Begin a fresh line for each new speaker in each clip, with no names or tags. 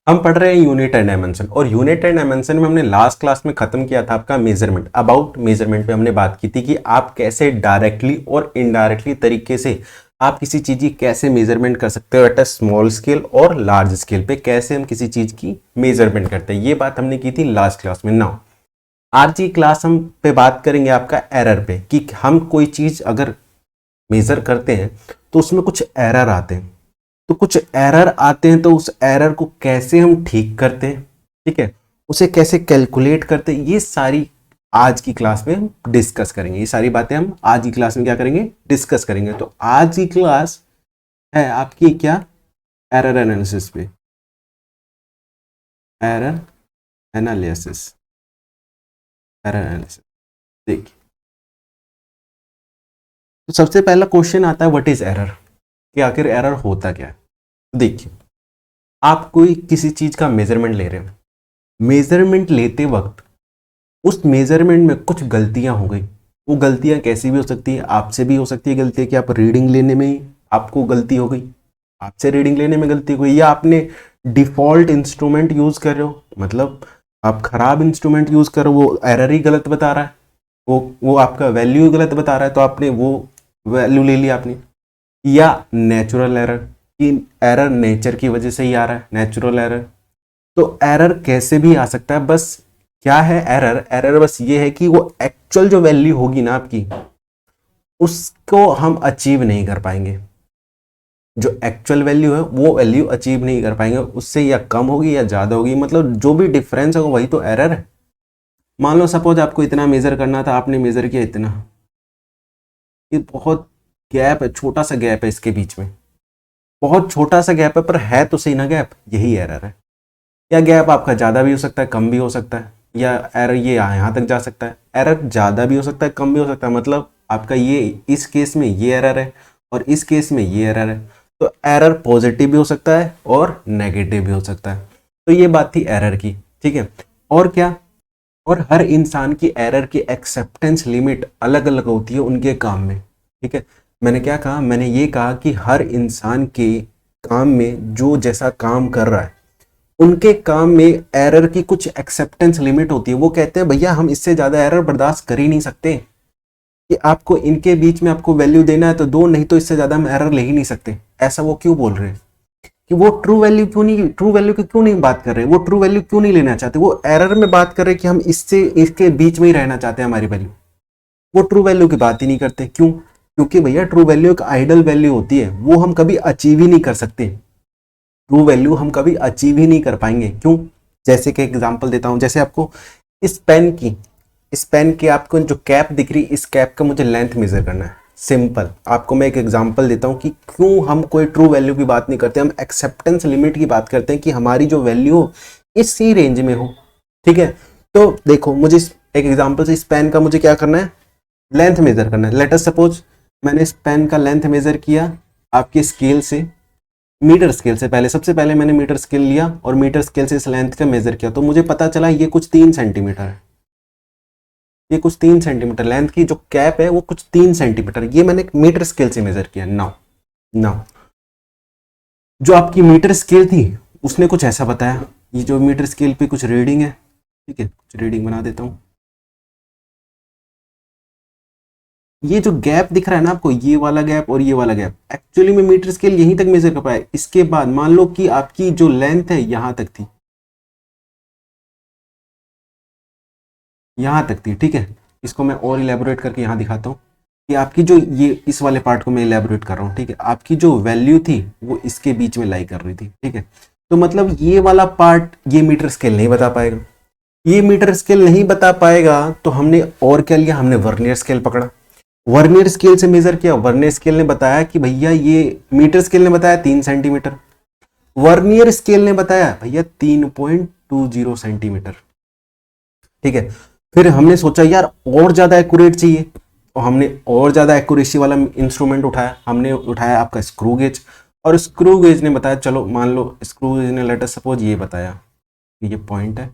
हम पढ़ रहे हैं यूनिट एंड डायमेंशन, और यूनिट एंड डायमेंशन में हमने लास्ट क्लास में खत्म किया था आपका मेजरमेंट। अबाउट मेजरमेंट पे हमने बात की थी कि आप कैसे डायरेक्टली और इनडायरेक्टली तरीके से आप किसी चीज की कैसे मेजरमेंट कर सकते हो एट अ स्मॉल स्केल और लार्ज स्केल पे, कैसे हम किसी चीज की मेजरमेंट करते हैं। ये बात हमने की थी लास्ट क्लास में। नाउ आज की क्लास हम पे बात करेंगे आपका एरर पे, कि हम कोई चीज अगर मेजर करते हैं तो उसमें कुछ एरर आते हैं। तो कुछ एरर आते हैं तो उस एरर को कैसे हम ठीक करते हैं, ठीक है, उसे कैसे कैलकुलेट करते हैं, ये सारी आज की क्लास में हम डिस्कस करेंगे। ये सारी बातें हम आज की क्लास में क्या करेंगे, डिस्कस करेंगे। तो आज की क्लास है आपकी क्या, एरर एनालिसिस पे, एरर एनालिसिस, एरर एनालिसिस। देखिए, तो सबसे पहला क्वेश्चन आता है व्हाट इज एरर, कि आखिर एरर होता क्या है। देखिए, आप कोई किसी चीज का मेजरमेंट ले रहे हैं, मेजरमेंट लेते वक्त उस मेजरमेंट में कुछ गलतियां हो गई। वो गलतियां कैसी भी हो सकती है, आपसे भी हो सकती है गलती, कि आप रीडिंग लेने में ही आपको गलती हो गई, आपसे रीडिंग लेने में गलती हो गई, या आपने डिफॉल्ट इंस्ट्रूमेंट यूज कर रहे हो, मतलब आप खराब इंस्ट्रूमेंट यूज कर रहे हो, वो एरर ही गलत बता रहा है, वो आपका वैल्यू गलत बता रहा है, तो आपने वो वैल्यू ले लिया आपने। या नेचुरल एरर, कि एरर नेचर की वजह से ही आ रहा है, नेचुरल एरर। तो एरर कैसे भी आ सकता है, बस क्या है एरर, एरर बस ये है कि वो एक्चुअल जो वैल्यू होगी ना आपकी, उसको हम अचीव नहीं कर पाएंगे। जो एक्चुअल वैल्यू है वो वैल्यू अचीव नहीं कर पाएंगे, उससे या कम होगी या ज्यादा होगी, मतलब जो भी डिफरेंस होगा वही तो एरर है। मान लो सपोज आपको इतना मेजर करना था, आपने मेजर किया इतना, ये बहुत गैप है, छोटा सा गैप है इसके बीच में, बहुत छोटा सा गैप है, पर है तो सही ना गैप, यही एरर है। या गैप आपका ज़्यादा भी हो सकता है, कम भी हो सकता है, या एरर ये यहाँ तक जा सकता है, एरर ज़्यादा भी हो सकता है, कम भी हो सकता है, मतलब आपका ये इस केस में ये एरर है और इस केस में ये एरर है। तो एरर पॉजिटिव भी हो सकता है और नेगेटिव भी हो सकता है। तो ये बात थी एरर की, ठीक है। और क्या, और हर इंसान की एरर की एक्सेप्टेंस लिमिट अलग अलग होती है उनके काम में, ठीक है। मैंने क्या कहा, मैंने ये कहा कि हर इंसान के काम में जो जैसा काम कर रहा है, उनके काम में एरर की कुछ एक्सेप्टेंस लिमिट होती है। वो कहते हैं भैया हम इससे ज्यादा एरर बर्दाश्त कर ही नहीं सकते, कि आपको इनके बीच में आपको वैल्यू देना है तो दो, नहीं तो इससे ज्यादा हम एरर ले ही नहीं सकते। ऐसा वो क्यों बोल रहे हैं, कि वो ट्रू वैल्यू क्यों नहीं, ट्रू वैल्यू की क्यों नहीं बात कर रहे, वो ट्रू वैल्यू क्यों नहीं लेना चाहते, वो एरर में बात कर रहे कि हम इससे इसके बीच में ही रहना चाहते हैं हमारी वैल्यू। वो ट्रू वैल्यू की बात ही नहीं करते, क्यों, क्योंकि भैया ट्रू वैल्यू एक आइडल वैल्यू होती है, वो हम कभी अचीव ही नहीं कर सकते। ट्रू वैल्यू हम कभी अचीव ही नहीं कर पाएंगे, क्यों। जैसे कि एग्जांपल देता हूं, जैसे आपको इस पेन की, इस पेन की आपको जो कैप दिख रही, इस कैप का मुझे लेंथ मेजर करना है। सिंपल, आपको मैं एक एग्जांपल देता हूं कि क्यों हम कोई ट्रू वैल्यू की बात नहीं करते, हम एक्सेप्टेंस लिमिट की बात करते हैं, कि हमारी जो वैल्यू हो इसी रेंज में हो, ठीक है। तो देखो, मुझे एक एग्जांपल से इस पेन का मुझे क्या करना है, लेंथ मेजर करना है। लेट अस सपोज मैंने इस पेन का लेंथ मेजर किया आपके स्केल से, मीटर स्केल से, पहले सबसे पहले मैंने मीटर स्केल लिया और मीटर स्केल से इस लेंथ का मेजर किया, तो मुझे पता चला ये कुछ 3 सेंटीमीटर है, ये कुछ 3 सेंटीमीटर लेंथ की जो कैप है वो कुछ 3 सेंटीमीटर, ये मैंने मीटर स्केल से मेजर किया। नाउ नाउ जो आपकी मीटर स्केल थी उसने कुछ ऐसा बताया, ये जो मीटर स्केल पे कुछ रीडिंग है, ठीक है, कुछ रीडिंग बना देता हूँ। ये जो गैप दिख रहा है ना आपको, ये वाला गैप और ये वाला गैप, एक्चुअली में मीटर स्केल यहीं तक मेजर कर पाया। इसके बाद मान लो कि आपकी जो लेंथ है यहां तक थी, यहां तक थी, ठीक है। इसको मैं और इलेबोरेट करके यहां दिखाता हूँ, कि आपकी जो ये इस वाले पार्ट को मैं इलेबोरेट कर रहा हूँ, ठीक है। आपकी जो वैल्यू थी वो इसके बीच में लाई कर रही थी, ठीक है। तो मतलब ये वाला पार्ट ये मीटर स्केल नहीं बता पाएगा, ये मीटर स्केल नहीं बता पाएगा, तो हमने और क्या लिया, हमने वर्नियर स्केल पकड़ा, वर्नियर स्केल से मेजर किया। वर्नियर स्केल ने बताया कि भैया ये, मीटर स्केल ने बताया 3 सेंटीमीटर, वर्नियर स्केल ने बताया भैया 3.20 सेंटीमीटर, ठीक है। फिर हमने सोचा यार और ज्यादा एक्यूरेट चाहिए, तो हमने और ज्यादा एक्यूरेसी वाला इंस्ट्रूमेंट उठाया, हमने उठाया आपका स्क्रू गेज, और स्क्रू गेज ने बताया, चलो मान लो स्क्रू गेज ने लेट अस सपोज ये बताया कि ये पॉइंट है,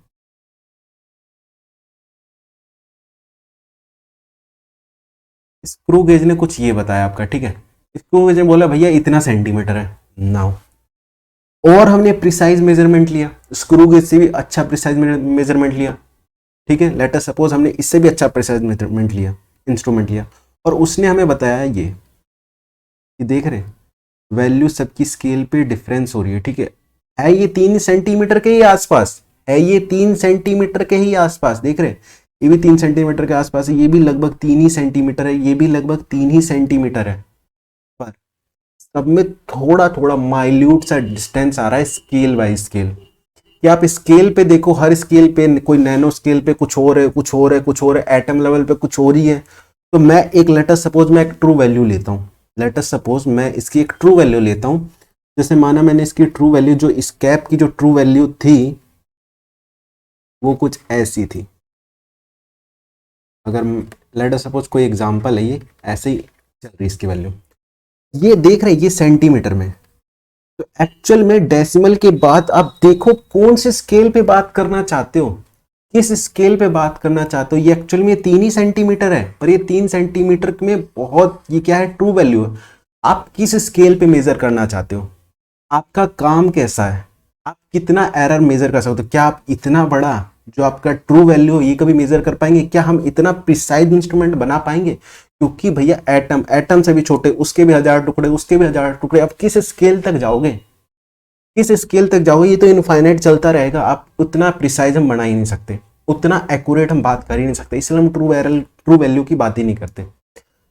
स्क्रू गेज ने कुछ ये बताया आपका, ठीक है। स्क्रू गेज ने बोला भैया इतना सेंटीमीटर है। नाउ और हमने प्रिसाइज मेजरमेंट लिया, स्क्रू गेज से भी अच्छा प्रिसाइज मेजरमेंट लिया, ठीक है, लेट अस सपोज हमने इससे भी अच्छा प्रिसाइज मेजरमेंट लिया, इंस्ट्रूमेंट लिया, और उसने हमें बताया ये कि देख रहे वैल्यू सबकी स्केल पे डिफरेंस हो रही है, ठीक है ये 3 सेंटीमीटर के ही आसपास है, ये 3 सेंटीमीटर के ही आसपास, देख रहे ये भी 3 सेंटीमीटर के आसपास है, ये भी लगभग 3 ही सेंटीमीटर है, ये भी लगभग 3 ही सेंटीमीटर है, पर सब में थोड़ा थोड़ा माइल्यूट सा डिस्टेंस आ रहा है स्केल बाय स्केल। कि आप स्केल पे देखो, हर स्केल पे कोई नैनो स्केल पे कुछ और है, कुछ और है, कुछ और है, एटम लेवल पे कुछ और ही है। तो मैं एक लेटस सपोज मैं एक ट्रू वैल्यू लेता हूँ, लेटस सपोज मैं इसकी एक ट्रू वैल्यू लेता हूँ, जैसे माना मैंने इसकी ट्रू वैल्यू, जो इस कैप की जो ट्रू वैल्यू थी वो कुछ ऐसी थी, अगर लेटस सपोज कोई एग्जांपल है, ये ऐसे ही चल रही इसकी वैल्यू, ये देख रहे ये सेंटीमीटर में, तो एक्चुअल में डेसिमल के बाद आप देखो कौन से स्केल पे बात करना चाहते हो, किस स्केल पे बात करना चाहते हो। ये एक्चुअल में 3 ही सेंटीमीटर है, पर ये 3 सेंटीमीटर में बहुत, ये क्या है, ट्रू वैल्यू है। आप किस स्केल पे मेजर करना चाहते हो, आपका काम कैसा है, आप कितना एरर मेजर कर सकते हो, क्या आप इतना बड़ा जो आपका ट्रू वैल्यू हो ये कभी मेजर कर पाएंगे, क्या हम इतना प्रिसाइज इंस्ट्रूमेंट बना पाएंगे, क्योंकि भैया एटम, एटम से भी छोटे, उसके भी 1000 टुकड़े, उसके भी 1000 टुकड़े, आप किस स्केल तक जाओगे, किस स्केल तक जाओगे, ये तो इनफाइनाइट चलता रहेगा, आप उतना प्रिसाइज हम बना ही नहीं सकते, उतना एक्यूरेट हम बात कर ही नहीं सकते, इसलिए हम ट्रू वैल्यू की बात ही नहीं करते।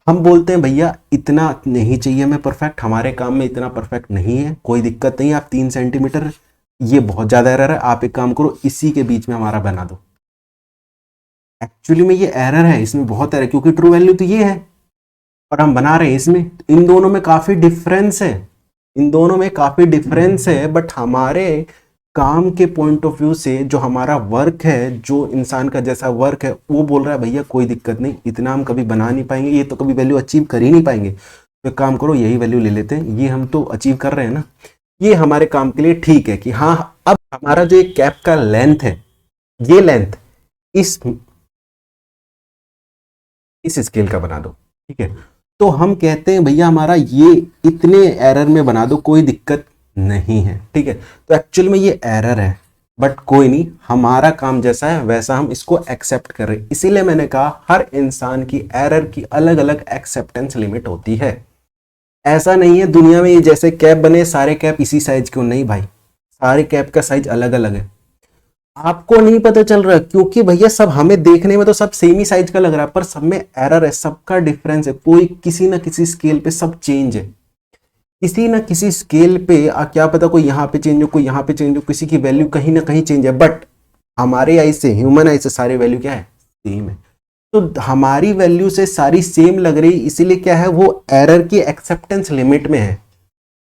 हम बोलते हैं भैया इतना नहीं चाहिए हमें परफेक्ट, हमारे काम में इतना परफेक्ट नहीं है, कोई दिक्कत नहीं है, आप 3 सेंटीमीटर, ये बहुत ज्यादा एरर है, आप एक काम करो इसी के बीच में हमारा बना दो। एक्चुअली में ये एरर है, इसमें बहुत एरर, क्योंकि ट्रू वैल्यू तो ये है और हम बना रहे हैं इसमें, इन दोनों में काफी डिफरेंस है, इन दोनों में काफी डिफरेंस है, बट हमारे काम के पॉइंट ऑफ व्यू से जो हमारा वर्क है, जो इंसान का जैसा वर्क है, वो बोल रहा है भैया कोई दिक्कत नहीं, इतना हम कभी बना नहीं पाएंगे, ये तो कभी वैल्यू अचीव कर ही नहीं पाएंगे, तो काम करो यही वैल्यू ले लेते हैं, ये हम तो अचीव कर रहे हैं ना, ये हमारे काम के लिए ठीक है कि हाँ अब हमारा जो एक कैप का लेंथ है, ये लेंथ इस स्केल का बना दो, ठीक है। तो हम कहते हैं भैया हमारा ये इतने एरर में बना दो, कोई दिक्कत नहीं है, ठीक है। तो एक्चुअल में ये एरर है, बट कोई नहीं, हमारा काम जैसा है वैसा हम इसको एक्सेप्ट कर रहे हैं, इसीलिए मैंने कहा हर इंसान की एरर की अलग अलग एक्सेप्टेंस लिमिट होती है। ऐसा नहीं है दुनिया में ये जैसे कैप बने सारे कैप इसी साइज क्यों, नहीं भाई, सारे कैप का साइज अलग अलग है, आपको नहीं पता चल रहा क्योंकि भैया सब हमें देखने में तो सब सेम ही साइज का लग रहा है, पर सब में एरर है, सबका डिफरेंस है, कोई किसी ना किसी स्केल पे सब चेंज है, किसी ना किसी स्केल पे क्या पता कोई यहाँ पे चेंज हो, कोई यहाँ पे चेंज हो, किसी की वैल्यू कहीं ना कहीं चेंज है, बट हमारे आई से, ह्यूमन आई से सारी वैल्यू क्या है, सेम है। तो हमारी वैल्यू से सारी सेम लग रही, इसीलिए क्या है, वो एरर की एक्सेप्टेंस लिमिट में है,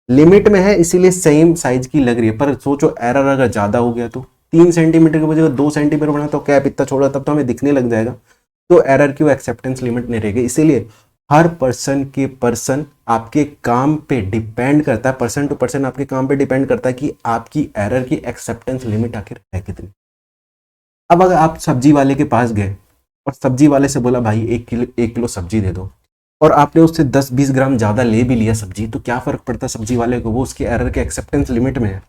लिमिट में है, इसीलिए सेम साइज की लग रही है। पर सोचो एरर अगर ज्यादा हो गया तो 3 सेंटीमीटर की वजह 2 सेंटीमीटर बना तो कैप इतना छोड़ा, तब तो हमें दिखने लग जाएगा, तो एरर की वो एक्सेप्टेंस लिमिट नहीं रहेगी। इसीलिए हर पर्सन के पर्सन आपके काम पे डिपेंड करता है, पर्सन टू पर्सन आपके काम पे डिपेंड करता है कि आपकी एरर की एक्सेप्टेंस लिमिट आखिर है कितनी। अब अगर आप सब्जी वाले के पास गए और सब्जी वाले से बोला भाई 1 किलो सब्जी दे दो, और आपने उससे 10-20 ग्राम ज्यादा ले भी लिया सब्जी, तो क्या फर्क पड़ता है सब्जी वाले को, वो उसके एरर के एक्सेप्टेंस लिमिट में है,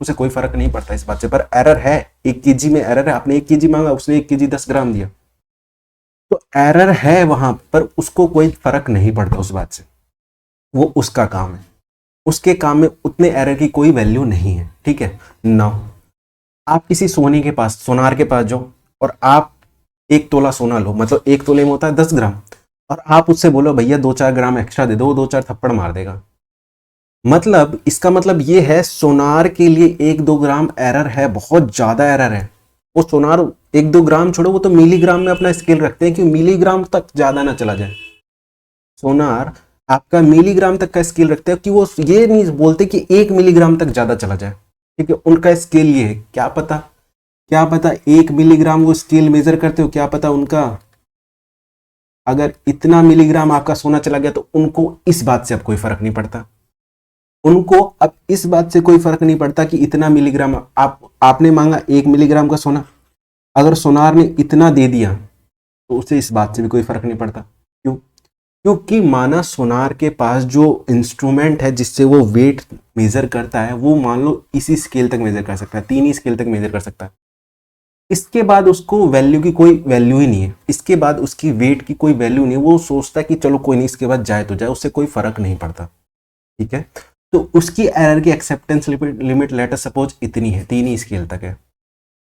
उसे कोई फर्क नहीं पड़ता इस बात से। पर एरर है, 1 kg में एरर है, आपने 1 kg मांगा, उसने 1 kg 10 ग्राम दिया, तो एरर है वहां पर, उसको कोई फर्क नहीं पड़ता उस बात से, वो उसका काम है, उसके काम में उतने एरर की कोई वैल्यू नहीं है, ठीक है ना। आप किसी सोने के पास, सोनार के पास जाओ और आप 1 तोला सोना लो, मतलब 1 तोले में होता है 10 ग्राम, और आप उससे बोलो भैया 2-4 ग्राम एक्स्ट्रा दे दो, वो 2-4 थप्पड़ मार देगा। मतलब इसका मतलब ये है सोनार के लिए 1-2 ग्राम एरर है, बहुत ज्यादा एरर है। वो सोनार 1-2 ग्राम छोड़ो, वो तो मिलीग्राम में अपना स्केल रखते हैं कि मिलीग्राम तक ज्यादा ना चला जाए। सोनार आपका मिलीग्राम तक का स्केल रखते हैं कि वो ये नहीं बोलते कि 1 मिलीग्राम तक ज्यादा चला जाए, ठीक है, उनका स्केल ये है। क्या पता 1 मिलीग्राम वो स्केल मेजर करते हो, क्या पता उनका अगर इतना मिलीग्राम आपका सोना चला गया तो उनको इस बात से अब कोई फर्क नहीं पड़ता, उनको अब इस बात से कोई फर्क नहीं पड़ता कि इतना मिलीग्राम आपने मांगा 1 मिलीग्राम का सोना, अगर सोनार ने इतना दे दिया तो उसे इस बात से भी कोई फर्क नहीं पड़ता। क्यों? क्योंकि माना सोनार के पास जो इंस्ट्रूमेंट है जिससे वो वेट मेजर करता है, वो मान लो इसी स्केल तक मेजर कर सकता है, 3 ही स्केल तक मेजर कर सकता है। इसके बाद उसको वैल्यू की कोई वैल्यू ही नहीं है, इसके बाद उसकी वेट की कोई वैल्यू नहीं है। वो सोचता है कि चलो कोई नहीं, इसके बाद जाए तो जाए, उससे कोई फर्क नहीं पड़ता। ठीक है, तो उसकी एरर की acceptance limit let us suppose इतनी है, 3 ही स्केल तक है।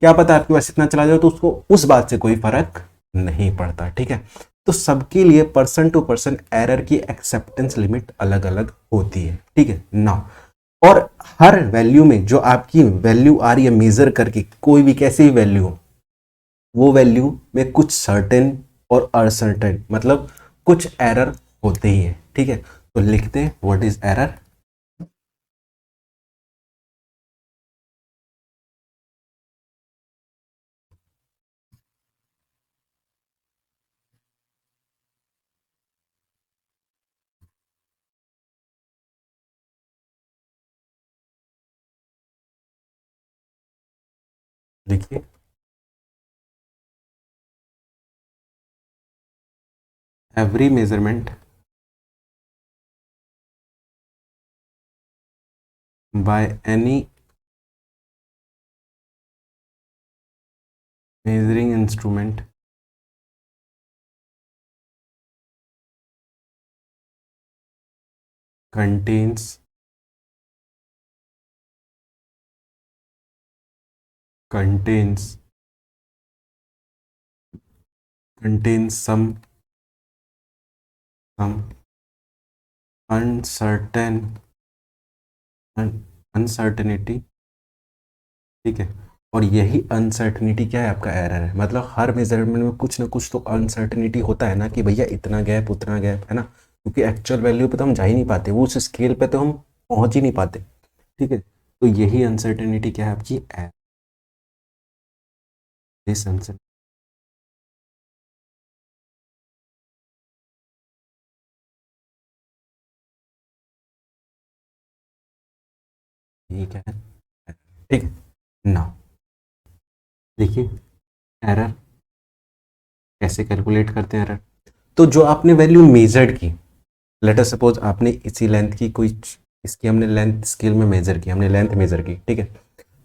क्या पता आपके पास इतना चला जाए तो उसको उस बात से कोई फर्क नहीं पड़ता। ठीक है, तो सबके लिए पर्सन टू पर्सन एरर की एक्सेप्टेंस लिमिट अलग अलग होती है। ठीक है ना, और हर वैल्यू में जो आपकी वैल्यू आ रही है मेजर करके, कोई भी कैसी भी वैल्यू हो, वो वैल्यू में कुछ सर्टेन और अनसर्टेन, मतलब कुछ एरर होते ही है। ठीक है, तो लिखते हैं व्हाट इज एरर। देखिए, every measurement by any measuring instrument contains contains contains some uncertain uncertainty। ठीक है, और यही अनसर्टनिटी क्या है, आपका एरर है। मतलब हर मेजरमेंट में कुछ ना कुछ तो अनसर्टनिटी होता है ना, कि भैया इतना गैप उतना गैप है ना, क्योंकि एक्चुअल वैल्यू पे तो हम जा ही नहीं पाते, वो उस स्केल पे तो हम पहुंच ही नहीं पाते। ठीक है, तो यही अनसर्टेनिटी क्या है आपकी, दिस अनसर्टेनिटी। ये क्या है, ठीक है ना। देखिए, एरर कैसे कैलकुलेट करते हैं एरर। तो जो आपने वैल्यू मेजर्ड की, लेट अस सपोज आपने इसी लेंथ की कोई, इसकी हमने लेंथ स्केल में मेजर की, हमने लेंथ मेजर की। ठीक है,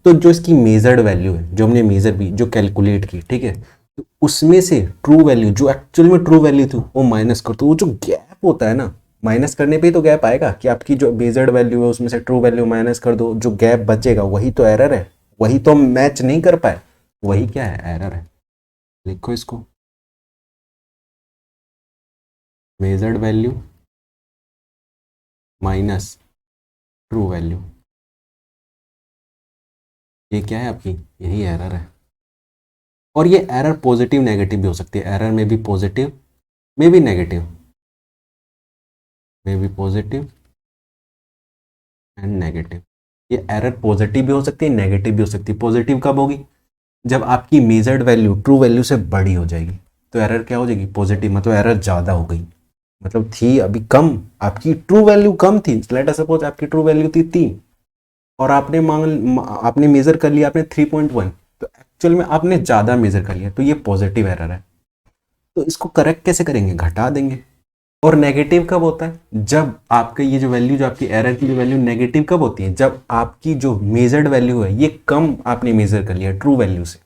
तो जो इसकी मेजर्ड वैल्यू है, जो हमने मेजर की, जो कैलकुलेट की, ठीक है, तो उसमें से ट्रू वैल्यू, जो एक्चुअल में ट्रू वैल्यू थी, वो माइनस कर, तो वो जो गैप होता है ना, माइनस करने पे ही तो गैप आएगा, कि आपकी जो मेजर्ड वैल्यू है उसमें से ट्रू वैल्यू माइनस कर दो, जो गैप बचेगा वही तो एरर है, वही तो मैच नहीं कर पाए, वही क्या है, एरर है। लिखो इसको, measured value minus true value, ये क्या है आपकी, यही एरर है। और ये एरर पॉजिटिव नेगेटिव भी हो सकती है, एरर में भी पॉजिटिव में भी नेगेटिव, में भी पॉजिटिव एंड नेगेटिव। ये एरर पॉजिटिव भी हो सकती है, नेगेटिव भी हो सकती है। पॉजिटिव कब होगी, जब आपकी मेजर्ड वैल्यू ट्रू वैल्यू से बड़ी हो जाएगी, तो एरर क्या हो जाएगी, पॉजिटिव, मतलब एरर ज़्यादा हो गई, मतलब थी अभी कम, आपकी ट्रू वैल्यू कम थी, लेट अस सपोज आपकी ट्रू वैल्यू थी 3, और आपने मेजर कर लिया आपने 3.1, तो एक्चुअल में आपने ज़्यादा मेजर कर लिया, तो ये पॉजिटिव एरर है। तो इसको करेक्ट कैसे करेंगे, घटा देंगे। और नेगेटिव कब होता है, जब आपके ये जो वैल्यू, जो आपकी एरर की जो वैल्यू नेगेटिव कब होती है, जब आपकी जो मेजर्ड वैल्यू है ये कम आपने मेजर कर लिया ट्रू वैल्यू से,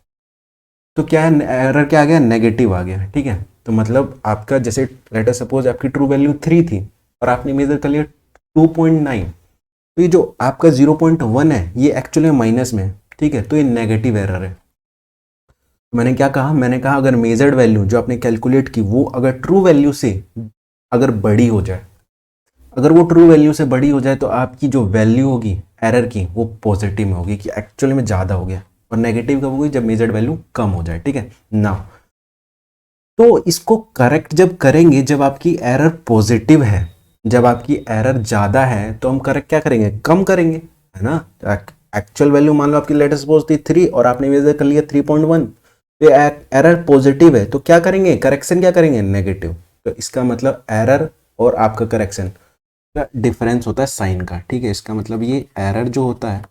तो क्या है, एरर क्या आ गया, नेगेटिव आ गया। ठीक है, तो मतलब आपका जैसे लेट अस सपोज आपकी ट्रू वैल्यू 3 थी और आपने मेजर कर लिया 2.9, तो ये जो आपका 0.1 है ये एक्चुअली माइनस में है। ठीक है, तो ये नेगेटिव एरर है। मैंने क्या कहा, मैंने कहा अगर मेजर्ड वैल्यू जो आपने कैलकुलेट की वो अगर ट्रू वैल्यू से अगर बड़ी हो जाए, अगर वो ट्रू वैल्यू से बड़ी हो जाए, तो आपकी जो वैल्यू होगी एरर की वो पॉजिटिव में होगी, कि एक्चुअली में ज़्यादा हो गया। और नेगेटिव कब होगी, जब मेजर्ड वैल्यू कम हो जाए। ठीक है ना, तो इसको करेक्ट जब करेंगे, जब आपकी एरर पॉजिटिव है, जब आपकी एरर ज़्यादा है, तो हम करेक्ट क्या करेंगे, कम करेंगे, है ना। एक्चुअल वैल्यू मान लो आपकी लेटेस्ट सपोज थी 3 और आपने मेजर कर लिया 3.1, तो एरर पॉजिटिव है, तो क्या करेंगे, करेक्शन क्या करेंगे, नेगेटिव। तो इसका मतलब एरर और आपका करेक्शन का डिफरेंस होता है साइन का। ठीक है, इसका मतलब ये एरर जो होता है,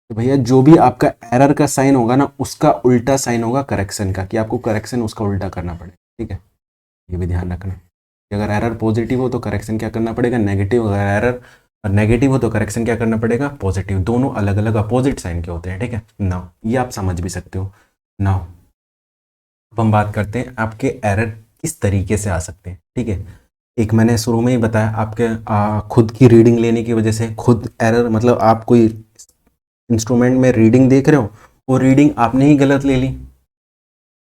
तो भैया जो भी आपका एरर का साइन होगा ना, उसका उल्टा साइन होगा करेक्शन का, कि आपको करेक्शन उसका उल्टा करना पड़ेगा। ठीक है, ये भी ध्यान रखना कि अगर एरर पॉजिटिव हो तो करेक्शन क्या करना पड़ेगा, नेगेटिव। अगर एरर नेगेटिव हो तो करेक्शन क्या करना पड़ेगा, पॉजिटिव। दोनों अलग अलग अपोजिट साइन के होते हैं। ठीक है, नाउ ये आप समझ भी सकते हो। नाउ अब हम बात करते हैं आपके एरर किस तरीके से आ सकते हैं। ठीक है, एक मैंने शुरू में ही बताया, आपके खुद की रीडिंग लेने की वजह से खुद एरर, मतलब आप कोई इंस्ट्रूमेंट में रीडिंग देख रहे हो, वो रीडिंग आपने ही गलत ले ली,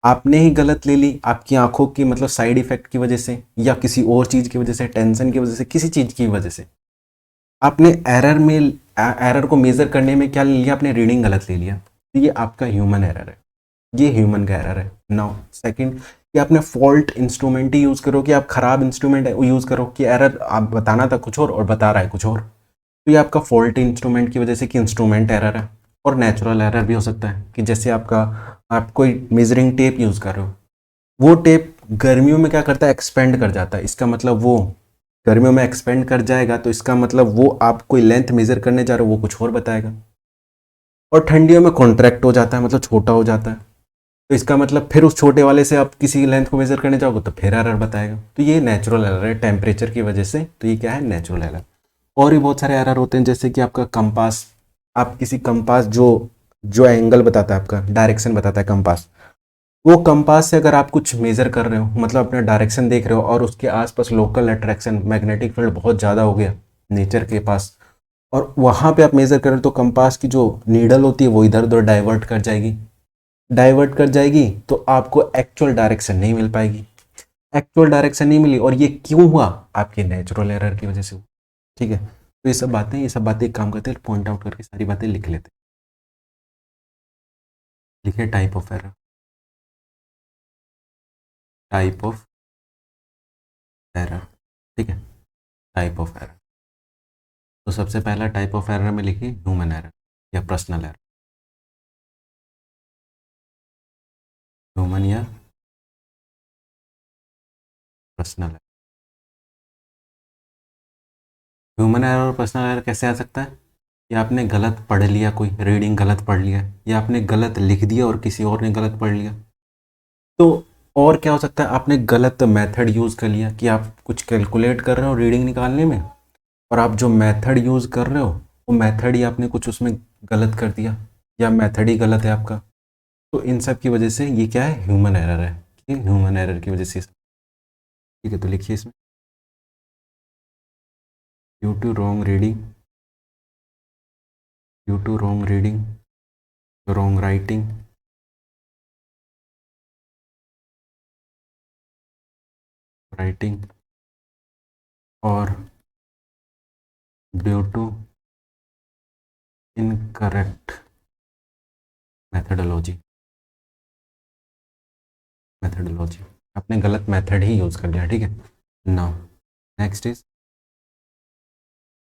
आपने ही गलत ले ली, आपकी आंखों की मतलब साइड इफेक्ट की वजह से, या किसी और चीज़ की वजह से, टेंशन की वजह से, किसी चीज़ की वजह से आपने एरर को मेजर करने में क्या ले लिया, आपने रीडिंग गलत ले लिया। तो ये आपका ह्यूमन एरर है, ये ह्यूमन का एरर है। नाउ सेकंड, कि आपने फॉल्ट इंस्ट्रूमेंट ही यूज़ करो, कि आप खराब इंस्ट्रूमेंट यूज़ करो, कि एरर आप बताना था कुछ और बता रहा है कुछ और। तो ये आपका फॉल्ट इंस्ट्रूमेंट की वजह से, कि इंस्ट्रूमेंट एरर है। और नेचुरल एरर भी हो सकता है, कि जैसे आप कोई मेजरिंग टेप यूज़ कर रहे हो, वो टेप गर्मियों में क्या करता है, एक्सपेंड कर जाता है। इसका मतलब वो गर्मियों में एक्सपेंड कर जाएगा, तो इसका मतलब वो आप कोई लेंथ मेजर करने जा रहे हो, वो कुछ और बताएगा। और ठंडियों में कॉन्ट्रैक्ट हो जाता है, मतलब छोटा हो जाता है, तो इसका मतलब फिर उस छोटे वाले से आप किसी लेंथ को मेजर करने जाओगे तो फिर एरर बताएगा। तो ये नेचुरल एरर है टेम्परेचर की वजह से। तो ये क्या है, नेचुरल एरर। और भी बहुत सारे एरर होते हैं, जैसे कि आपका कंपास, आप किसी कंपास जो जो एंगल बताता है, आपका डायरेक्शन बताता है कंपास, वो कंपास से अगर आप कुछ मेजर कर रहे हो, मतलब अपना डायरेक्शन देख रहे हो, और उसके आसपास लोकल अट्रैक्शन मैग्नेटिक फील्ड बहुत ज़्यादा हो गया नेचर के पास, और वहाँ पे आप मेजर कर रहे हो, तो कंपास की जो नीडल होती है वो इधर उधर डाइवर्ट कर जाएगी। डाइवर्ट कर जाएगी तो आपको एक्चुअल डायरेक्शन नहीं मिल पाएगी। एक्चुअल डायरेक्शन नहीं मिली, और ये क्यों हुआ, आपके नेचुरल एरर की वजह से हुआ। ठीक है, तो ये सब बातें एक काम करते हैं, पॉइंट आउट करके सारी बातें लिख लेते हैं। लिखिए type of error, type of error. ठीक है, टाइप ऑफ एरर। तो सबसे पहला टाइप ऑफ एरर में लिखिए ह्यूमन एरर या पर्सनल एरर। ह्यूमन या पर्सनल। ह्यूमन एरर और पर्सनल एरर कैसे आ सकता है, या आपने गलत पढ़ लिया, कोई रीडिंग गलत पढ़ लिया, या आपने गलत लिख दिया और किसी और ने गलत पढ़ लिया। तो और क्या हो सकता है, आपने गलत मेथड यूज़ कर लिया, कि आप कुछ कैलकुलेट कर रहे हो रीडिंग निकालने में, और आप जो मेथड यूज़ कर रहे हो वो मेथड ही आपने कुछ उसमें गलत कर दिया, या मेथड ही गलत है आपका। तो इन सब की वजह से ये क्या है, ह्यूमन एरर है। ये ह्यूमन एरर की वजह से। ठीक है, तो लिखिए इसमें due to wrong reading, due to wrong reading, wrong writing, writing, और due to incorrect methodology, methodology आपने गलत मेथड ही यूज़ कर लिया। ठीक है, now next is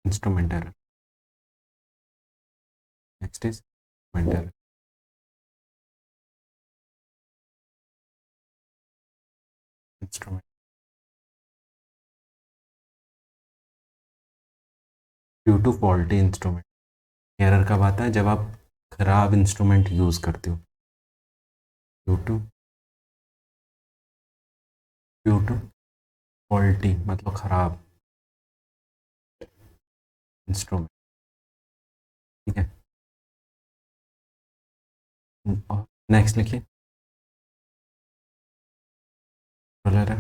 instrument error. Next is instrument error. Instrument due to faulty instrument. Error कब आता है, जब आप खराब इंस्ट्रूमेंट यूज़ करते हो। Due to, due to faulty मतलब खराब इंस्ट्रूमेंट। ठीक है, और नेक्स्ट लिखिए एरर।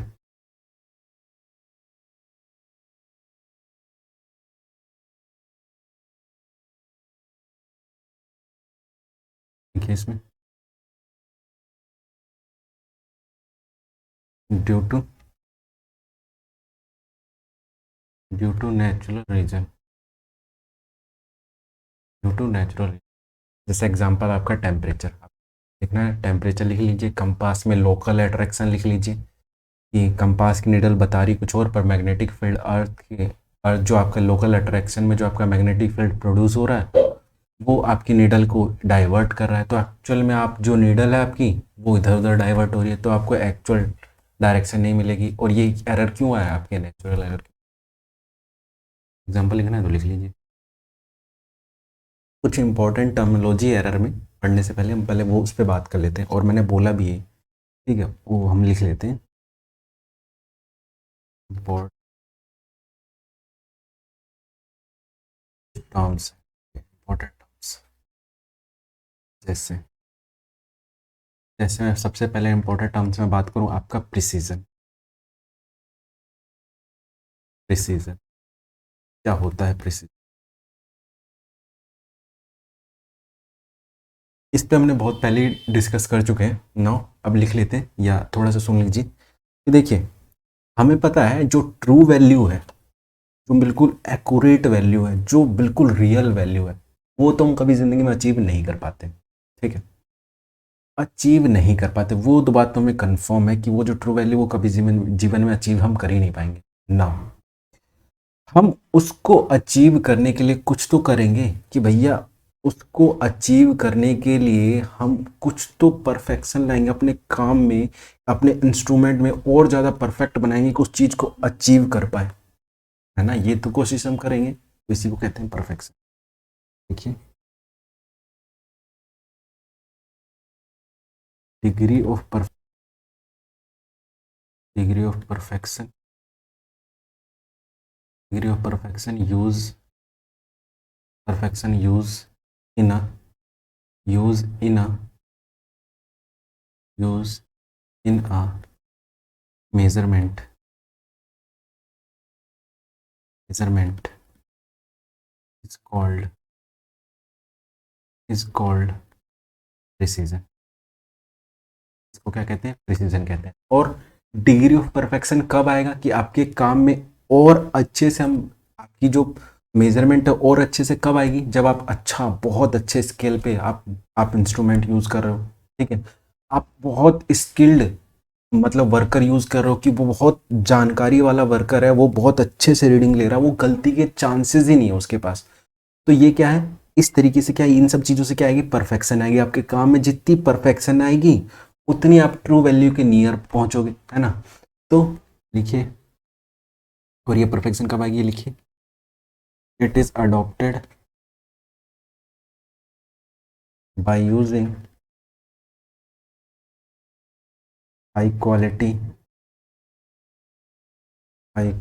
लिखिए इसमें due to, due to natural reason, due to natural. जैसे एग्जांपल आपका टेम्परेचर, लिखना है टेम्परेचर लिख लीजिए, कंपास में लोकल अट्रैक्शन लिख लीजिए, कि कंपास की निडल बता रही कुछ और, पर मैग्नेटिक फील्ड अर्थ जो आपका लोकल अट्रैक्शन में जो आपका मैग्नेटिक फील्ड प्रोड्यूस हो रहा है, वो आपकी नीडल को डाइवर्ट कर रहा है। तो एक्चुअल में आप जो नीडल है आपकी, वो इधर उधर डाइवर्ट हो रही है, तो आपको एक्चुअल डायरेक्शन नहीं मिलेगी। और ये एरर क्यों आया आपके नेचुरल एरर। एग्जाम्पल लिखना है तो लिख लीजिए। कुछ इंपॉर्टेंट टर्मिनोलॉजी एरर में पढ़ने से पहले हम पहले वो उस पर बात कर लेते हैं, और मैंने बोला भी है, ठीक है, वो हम लिख लेते हैं। इम्पोर्टेंट टर्म्स, इम्पोर्टेंट टर्म्स, जैसे जैसे मैं सबसे पहले इम्पोर्टेंट टर्म्स में बात करूँ, आपका प्रिसीजन। प्रिसीजन क्या होता है? प्रिसीजन इस पे हमने बहुत पहले डिस्कस कर चुके हैं। नाउ अब लिख लेते हैं या थोड़ा सा सुन लीजिए कि देखिए, हमें पता है जो ट्रू वैल्यू है, जो बिल्कुल एक्यूरेट वैल्यू है, जो बिल्कुल रियल वैल्यू है, वो तो हम कभी ज़िंदगी में अचीव नहीं कर पाते। ठीक है, अचीव नहीं कर पाते, वो तो बात तो हमें कंफर्म है कि वो जो ट्रू वैल्यू वो कभी जीवन में अचीव हम कर ही नहीं पाएंगे ना। हम उसको अचीव करने के लिए कुछ तो करेंगे कि भैया, उसको अचीव करने के लिए हम कुछ तो परफेक्शन लाएंगे अपने काम में, अपने इंस्ट्रूमेंट में और ज़्यादा परफेक्ट बनाएंगे कि उस चीज़ को अचीव कर पाए, है ना। ये तो कोशिश हम करेंगे, तो इसी को कहते हैं परफेक्शन। देखिए, degree of degree of perfection, degree of perfection in a use in a use in a measurement measurement is called precision. इसको क्या कहते हैं? प्रिसीजन कहते हैं। और डिग्री ऑफ परफेक्शन कब आएगा कि आपके काम में और अच्छे से हम, आपकी जो मेजरमेंट है और अच्छे से कब आएगी? जब आप अच्छा, बहुत अच्छे स्केल पे आप इंस्ट्रूमेंट यूज कर रहे हो, ठीक है, आप बहुत स्किल्ड मतलब वर्कर यूज कर रहे हो, कि वो बहुत जानकारी वाला वर्कर है, वो बहुत अच्छे से रीडिंग ले रहा है, वो गलती के चांसेस ही नहीं है उसके पास। तो ये क्या है, इस तरीके से क्या है, इन सब चीज़ों से क्या आएगी? परफेक्शन आएगी आपके काम में। जितनी परफेक्शन आएगी उतनी आप ट्रू वैल्यू के नियर पहुंचोगे, है ना। तो लिखिए, और ये परफेक्शन कब आएगी? लिखिए, it is adopted by using high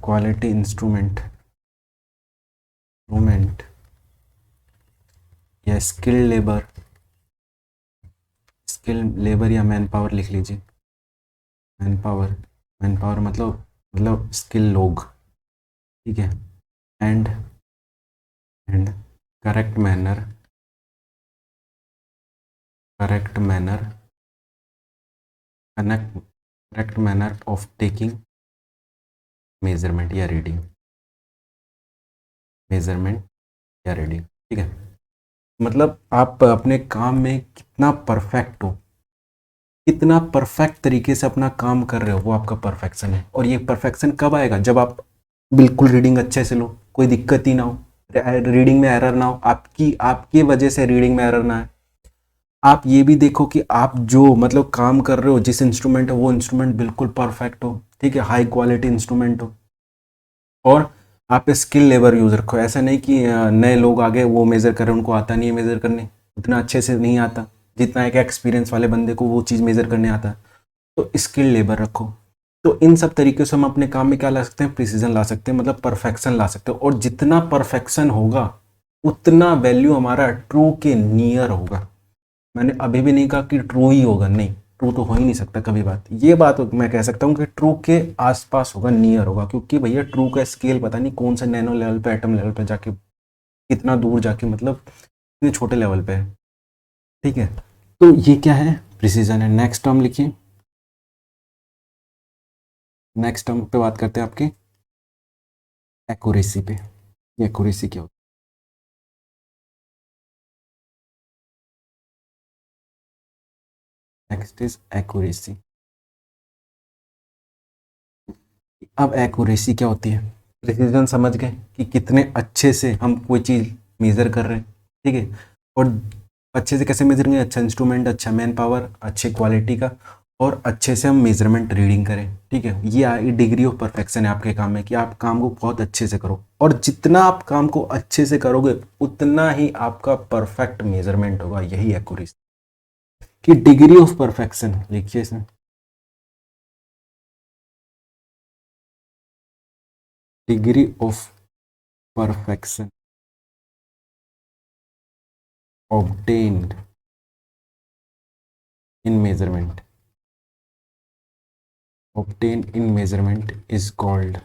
quality instrument या स्किल लेबर या मैन पावर लिख लीजिए। मैन पावर मतलब स्किल लोग, ठीक है। And and correct manner correct manner of taking measurement या रीडिंग, ठीक है। मतलब आप अपने काम में कितना परफेक्ट हो, कितना परफेक्ट तरीके से अपना काम कर रहे हो, वो आपका परफेक्शन है। और ये परफेक्शन कब आएगा? जब आप बिल्कुल रीडिंग अच्छे से लो, कोई दिक्कत ही ना हो, रीडिंग में एरर ना हो, आपकी वजह से रीडिंग में एरर ना है। आप ये भी देखो कि आप जो मतलब काम कर रहे हो, जिस इंस्ट्रूमेंट है, वो इंस्ट्रूमेंट बिल्कुल परफेक्ट हो, ठीक है, हाई क्वालिटी इंस्ट्रूमेंट हो। और आप स्किल लेबर यूज रखो, ऐसा नहीं कि नए लोग आगे वो मेजर कर रहे हैं, उनको आता नहीं है मेजर करने, उतना अच्छे से नहीं आता जितना एक एक्सपीरियंस वाले बंदे को वो चीज़ मेजर करने आता है। तो स्किल लेबर रखो। तो इन सब तरीके से हम अपने काम में क्या ला सकते हैं? प्रिसीजन ला सकते हैं, मतलब परफेक्शन ला सकते हैं। और जितना परफेक्शन होगा उतना वैल्यू हमारा ट्रू के नियर होगा। मैंने अभी भी नहीं कहा कि ट्रू ही होगा, नहीं, ट्रू तो हो ही नहीं सकता कभी। बात मैं कह सकता हूँ कि ट्रू के आसपास होगा, नियर होगा, क्योंकि भैया ट्रू का स्केल पता नहीं कौन सा नैनो लेवल पे, एटम लेवल पे जाके, कितना दूर जाके, मतलब इतने छोटे लेवल पे है, ठीक है। तो ये क्या है? प्रिसीजन है। नेक्स्ट टर्म लिखिए, नेक्स्ट टर्म पे बात करते हैं आपके एक्यूरेसी पे। एक्यूरेसी क्या होती है? Next is accuracy. अब एक्यूरेसी क्या होती है? प्रिसीजन समझ गए कि कितने अच्छे से हम कोई चीज़ मेज़र कर रहे हैं, ठीक है। और अच्छे से कैसे मेजर करेंगे? अच्छा इंस्ट्रूमेंट, अच्छा मैन पावर, अच्छे क्वालिटी का, और अच्छे से हम मेजरमेंट रीडिंग करें, ठीक है। ये डिग्री ऑफ परफेक्शन है आपके काम में कि आप काम को बहुत अच्छे से करो, और जितना आप काम को अच्छे से करोगे उतना ही आपका परफेक्ट मेजरमेंट होगा। यही एक्यूरेसी की डिग्री ऑफ परफेक्शन लिखिए इसमें। Degree of perfection obtained in measurement, obtained in measurement is called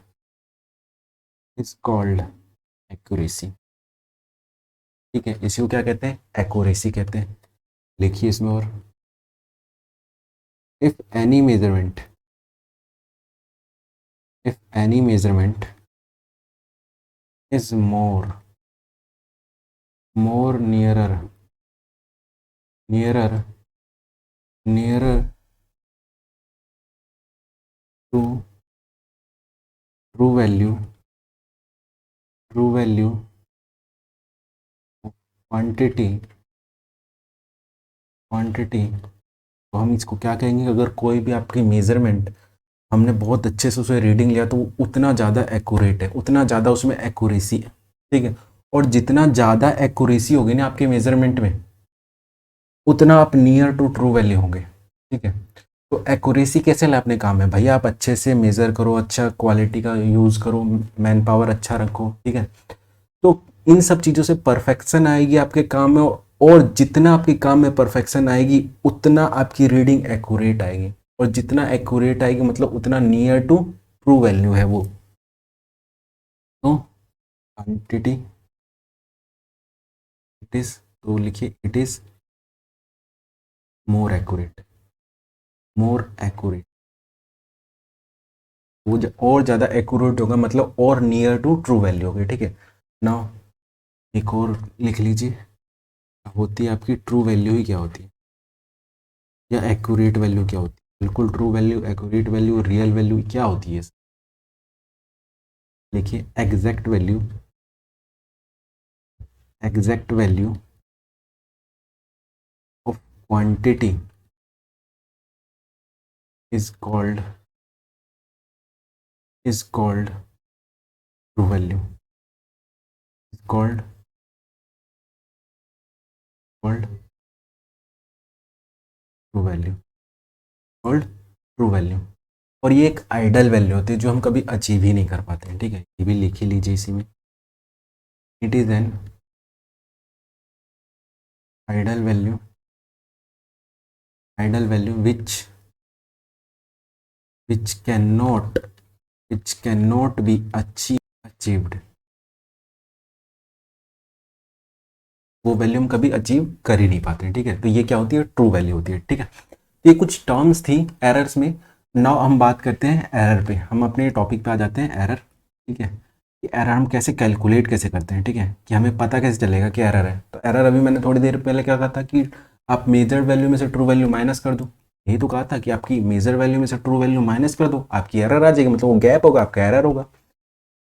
accuracy, ठीक है। इसी को क्या कहते हैं? एक्यूरेसी कहते हैं। लिखिए इसमें और, if any measurement is more nearer to true value of quantity, तो हम इसको क्या कहेंगे? अगर कोई भी आपकी मेजरमेंट हमने बहुत अच्छे से उसे रीडिंग लिया तो वो उतना ज़्यादा एक्यूरेट है, उतना ज़्यादा उसमें एक्यूरेसी है, ठीक है। और जितना ज़्यादा एक्यूरेसी होगी ना आपके मेजरमेंट में, उतना आप नियर टू ट्रू वैल्यू होंगे, ठीक है। तो एक्यूरेसी कैसे लाने काम है भैया? आप अच्छे से मेज़र करो, अच्छा क्वालिटी का यूज़ करो, मैन पावर अच्छा रखो, ठीक है। तो इन सब चीज़ों से परफेक्शन आएगी आपके काम में, और जितना आपके काम में परफेक्शन आएगी उतना आपकी रीडिंग एक्यूरेट आएगी, और जितना एक्यूरेट आएगी मतलब उतना नियर टू ट्रू वैल्यू है वो। तो क्वांटिटी इट इज, तो लिखिए इट इज मोर एक्यूरेट, वो और ज़्यादा एक्यूरेट होगा, मतलब और नियर टू ट्रू वैल्यू होगी, ठीक है। नाउ एक और लिख लीजिए, होती है आपकी ट्रू वैल्यू ही क्या होती है, या एक्यूरेट वैल्यू क्या होती है? बिल्कुल true value, accurate value, real value क्या होती है? लिखिए exact value of quantity is called true value, is called true value, called true value. और ये एक आइडल वैल्यू होती है जो हम कभी अचीव ही नहीं कर पाते हैं, ठीक है। ये भी लिख ही लीजिए इसी में, it is an ideal value which cannot be achieved, वो वैल्यू हम कभी अचीव कर ही नहीं पाते हैं, ठीक है। तो ये क्या होती है? ट्रू वैल्यू होती है, ठीक है। तो ये कुछ टर्म्स थी एरर्स में। नाउ हम बात करते हैं एरर पे, हम अपने टॉपिक पे आ जाते हैं, एरर, ठीक है। कि एरर हम कैसे कैलकुलेट कैसे करते हैं, ठीक है, कि हमें पता कैसे चलेगा कि एरर है। तो एरर अभी मैंने थोड़ी देर पहले क्या कहा था कि आप मेजर्ड वैल्यू में से ट्रू वैल्यू माइनस कर दो, यही तो कहा था कि आपकी मेजर वैल्यू में से ट्रू वैल्यू माइनस कर दो, आपकी एरर आ जाएगी, मतलब वो गैप होगा, आपका एरर होगा।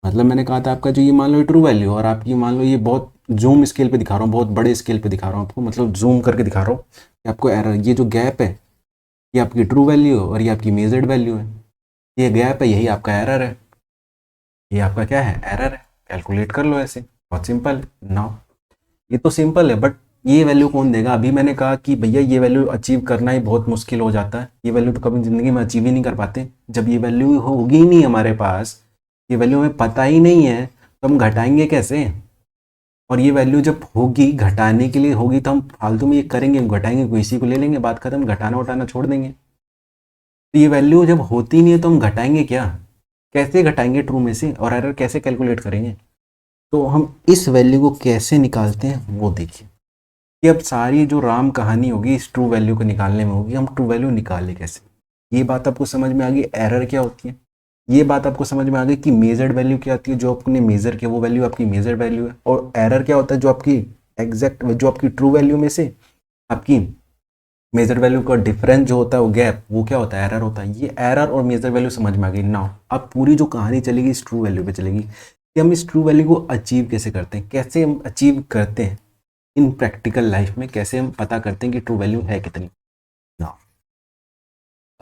मतलब मैंने कहा था आपका जो ये मान लो ट्रू वैल्यू, और आपकी मान लो ये बहुत जूम स्केल पे दिखा रहा हूँ, बहुत बड़े स्केल पे दिखा रहा हूँ आपको, मतलब जूम करके दिखा रहा हूँ कि आपको एरर, ये जो गैप है ये आपकी ट्रू वैल्यू है और ये आपकी मेजर्ड वैल्यू है, ये गैप है, यही आपका एरर है, ये आपका क्या है? एरर है। कैलकुलेट कर लो ऐसे, बहुत सिंपल है। नाउ ये तो सिंपल है, बट ये वैल्यू कौन देगा? अभी मैंने कहा कि भैया ये वैल्यू अचीव करना ही बहुत मुश्किल हो जाता है, ये वैल्यू तो कभी ज़िंदगी में अचीव ही नहीं कर पाते। जब ये वैल्यू होगी ही नहीं हमारे पास, ये वैल्यू हमें पता ही नहीं है, तो हम घटाएंगे कैसे? और ये वैल्यू जब होगी, घटाने के लिए होगी, तो हम फालतू में ये करेंगे, घटाएंगे, किसी को ले लेंगे, बात खत्म, घटाना उठाना छोड़ देंगे। तो ये वैल्यू जब होती नहीं है तो हम घटाएंगे क्या? कैसे घटाएंगे ट्रू में से, और एरर कैसे कैलकुलेट करेंगे? तो हम इस वैल्यू को कैसे निकालते हैं वो देखिए, कि अब सारी जो राम कहानी होगी इस ट्रू वैल्यू को निकालने में होगी, हम ट्रू वैल्यू निकाले कैसे। ये बात आपको समझ में आ गई, एरर क्या होती है, ये बात आपको समझ में आ गई कि मेजर्ड वैल्यू क्या आती है, जो आपने मेजर किया वो वैल्यू आपकी मेजर्ड वैल्यू है, और एरर क्या होता है, जो आपकी एग्जैक्ट, जो आपकी ट्रू वैल्यू में से आपकी मेजर वैल्यू का डिफरेंस जो होता है, वो गैप, वो क्या होता है? एरर होता है। ये एरर और मेजर वैल्यू समझ में आ गई। नाउ अब पूरी जो कहानी चलेगी इस ट्रू वैल्यू पे चलेगी, कि हम इस ट्रू वैल्यू को अचीव कैसे करते हैं, कैसे हम अचीव करते हैं इन प्रैक्टिकल लाइफ में, कैसे हम पता करते हैं कि ट्रू वैल्यू है कितनी। नाउ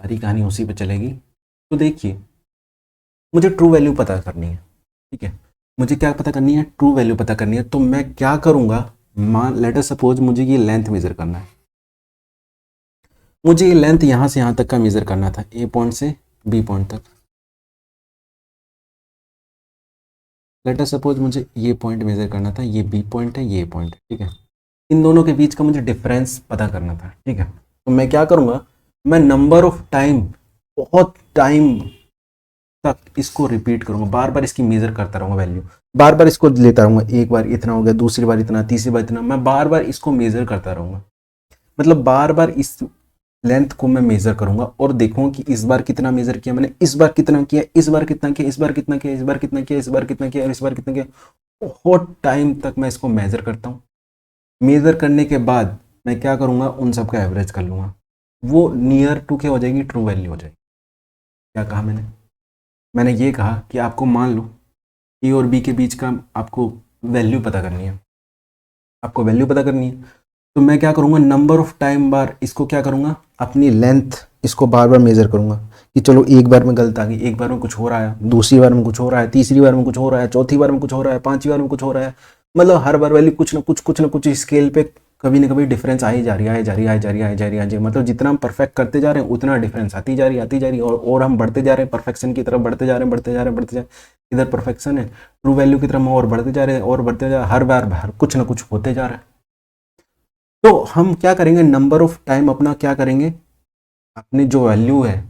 सारी कहानी उसी पे चलेगी। तो देखिए, मुझे ट्रू वैल्यू पता करनी है, ठीक है, मुझे क्या पता करनी है, ट्रू वैल्यू पता करनी है। तो मैं क्या करूँगा, मान लेट अस सपोज मुझे ये लेंथ मेजर करना है, मुझे ये लेंथ यहाँ से यहाँ तक का मेजर करना था, ए पॉइंट से बी पॉइंट तक। लेट अस सपोज मुझे ये पॉइंट मेजर करना था, ये बी पॉइंट है, ये पॉइंट है, ठीक है, इन दोनों के बीच का मुझे डिफरेंस पता करना था, ठीक है। तो मैं क्या करूँगा, मैं नंबर ऑफ टाइम, बहुत टाइम तक इसको रिपीट करूंगा, बार बार इसकी मेजर करता रहूंगा वैल्यू, बार बार इसको लेता रहूंगा, एक बार इतना हो गया, दूसरी बार इतना, तीसरी बार इतना, मैं बार बार इसको मेजर करता रहूंगा। मतलब बार बार इस लेंथ को मैं मेजर करूंगा और देखूंगा कि इस बार कितना मेजर किया मैंने, इस बार कितना किया, इस बार कितना किया, इस बार कितना किया, इस बार कितना किया, इस बार कितना किया और इस बार कितना किया। बहुत टाइम तक मैं इसको मेजर करता हूँ। मेजर करने के बाद मैं क्या करूंगा, उन सब का एवरेज कर लूंगा, वो नियर टू क्या हो जाएगी, ट्रू वैल्यू हो जाएगी। क्या कहा मैंने, मैंने ये कहा कि आपको मान लो ए और बी के बीच का आपको वैल्यू पता करनी है, आपको वैल्यू पता करनी है। तो मैं क्या करूँगा, नंबर ऑफ टाइम बार इसको क्या करूँगा, अपनी लेंथ इसको बार बार मेजर करूँगा कि चलो एक बार में गलत आ गई, एक बार में कुछ हो रहा है, दूसरी बार में कुछ हो रहा है, तीसरी बार में कुछ हो रहा है, चौथी बार में कुछ हो रहा है, पांचवी बार में कुछ हो रहा है। मतलब हर बार वैल्यू कुछ ना कुछ स्केल पे कभी ना कभी डिफरेंस आई जा रही है, आई जा रही है, आई जा रही है, आई जा रही है, आई जा रही है। मतलब जितना हम परफेक्ट करते जा रहे हैं उतना डिफरेंस आती जा रही है, आती जा रही है, और हम बढ़ते जा रहे हैं, परफेक्शन की तरफ बढ़ते जा रहे हैं, बढ़ते जा रहे हैं, बढ़ते जा रहे हैं। इधर परफेक्शन है, ट्रू वैल्यू की तरफ हम और बढ़ते जा रहे हैं, और बढ़ते जा रहे हैं, हर बार कुछ ना कुछ होते जा रहा है। तो हम क्या करेंगे, नंबर ऑफ टाइम अपना क्या करेंगे, अपनी जो वैल्यू है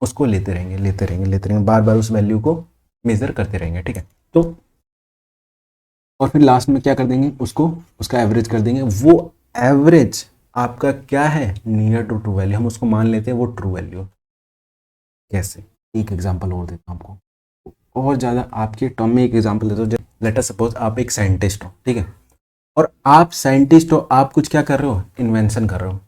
उसको लेते रहेंगे, लेते रहेंगे, लेते रहेंगे, बार बार उस वैल्यू को मेजर करते रहेंगे, ठीक है। तो और फिर लास्ट में क्या कर देंगे, उसको उसका एवरेज कर देंगे। वो एवरेज आपका क्या है, नियर टू ट्रू वैल्यू, हम उसको मान लेते हैं वो ट्रू वैल्यू। कैसे, एक एग्जांपल और देता हूँ आपको, और ज़्यादा आपके टर्म में एक एग्जांपल देता हूँ। लेट अस सपोज आप एक साइंटिस्ट हो, ठीक है, और आप साइंटिस्ट हो, आप कुछ क्या कर रहे हो, इन्वेंशन कर रहे हो,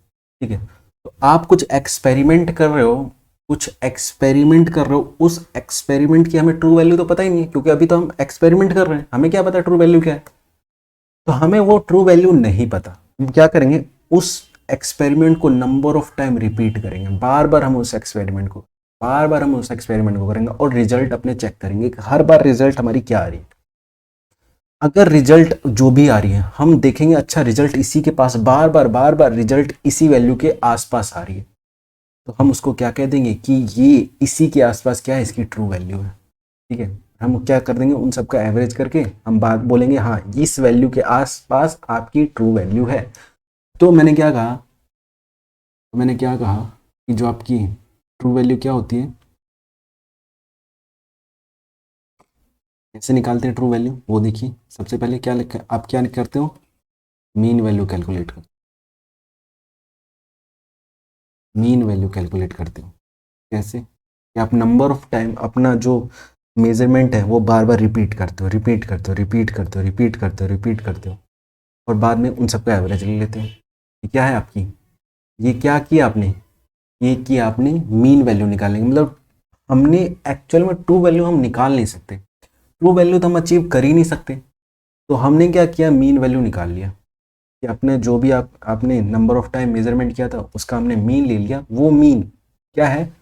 ठीक है। तो आप कुछ एक्सपेरिमेंट कर रहे हो, कुछ एक्सपेरिमेंट कर रहे हो, उस एक्सपेरिमेंट की हमें ट्रू वैल्यू तो पता ही नहीं है, क्योंकि अभी तो हम एक्सपेरिमेंट कर रहे हैं, हमें क्या पता ट्रू वैल्यू क्या है। तो हमें वो ट्रू वैल्यू नहीं पता, हम क्या करेंगे, उस एक्सपेरिमेंट को नंबर ऑफ टाइम रिपीट करेंगे, बार बार हम उस एक्सपेरिमेंट को, बार बार हम उस एक्सपेरिमेंट को करेंगे और रिजल्ट अपने चेक करेंगे कि हर बार रिजल्ट हमारी क्या आ रही है। अगर रिजल्ट जो भी आ रही है हम देखेंगे, अच्छा रिजल्ट इसी के पास, बार बार रिजल्ट इसी वैल्यू के आसपास आ रही है, तो हम उसको क्या कह देंगे कि ये इसी के आसपास क्या है, इसकी ट्रू वैल्यू है, ठीक है। हम क्या कर देंगे, उन सब का एवरेज करके हम बात बोलेंगे, हाँ इस वैल्यू के आसपास आपकी ट्रू वैल्यू है। तो मैंने क्या कहा, कि जो आपकी ट्रू वैल्यू क्या होती है, कैसे निकालते हैं ट्रू वैल्यू, वो देखिए। सबसे पहले क्या लिखा, आप क्या करते हो, मीन वैल्यू कैलकुलेट कर, मीन वैल्यू कैलकुलेट करते हो। कैसे, कि आप नंबर ऑफ टाइम अपना जो मेजरमेंट है वो बार बार रिपीट करते हो, रिपीट करते हो, रिपीट करते हो, रिपीट करते हो, रिपीट करते हो, और बाद में उन सबका एवरेज ले लेते हो। ये क्या है आपकी, ये क्या किया आपने, ये किया आपने मीन वैल्यू निकालने, मतलब हमने एक्चुअल में ट्रू वैल्यू हम निकाल नहीं सकते, ट्रू वैल्यू तो हम अचीव कर ही नहीं सकते। तो हमने क्या किया, मीन वैल्यू निकाल लिया, कि अपने जो भी आपने नंबर ऑफ टाइम मेजरमेंट किया था उसका हमने मीन ले लिया। वो मीन क्या है,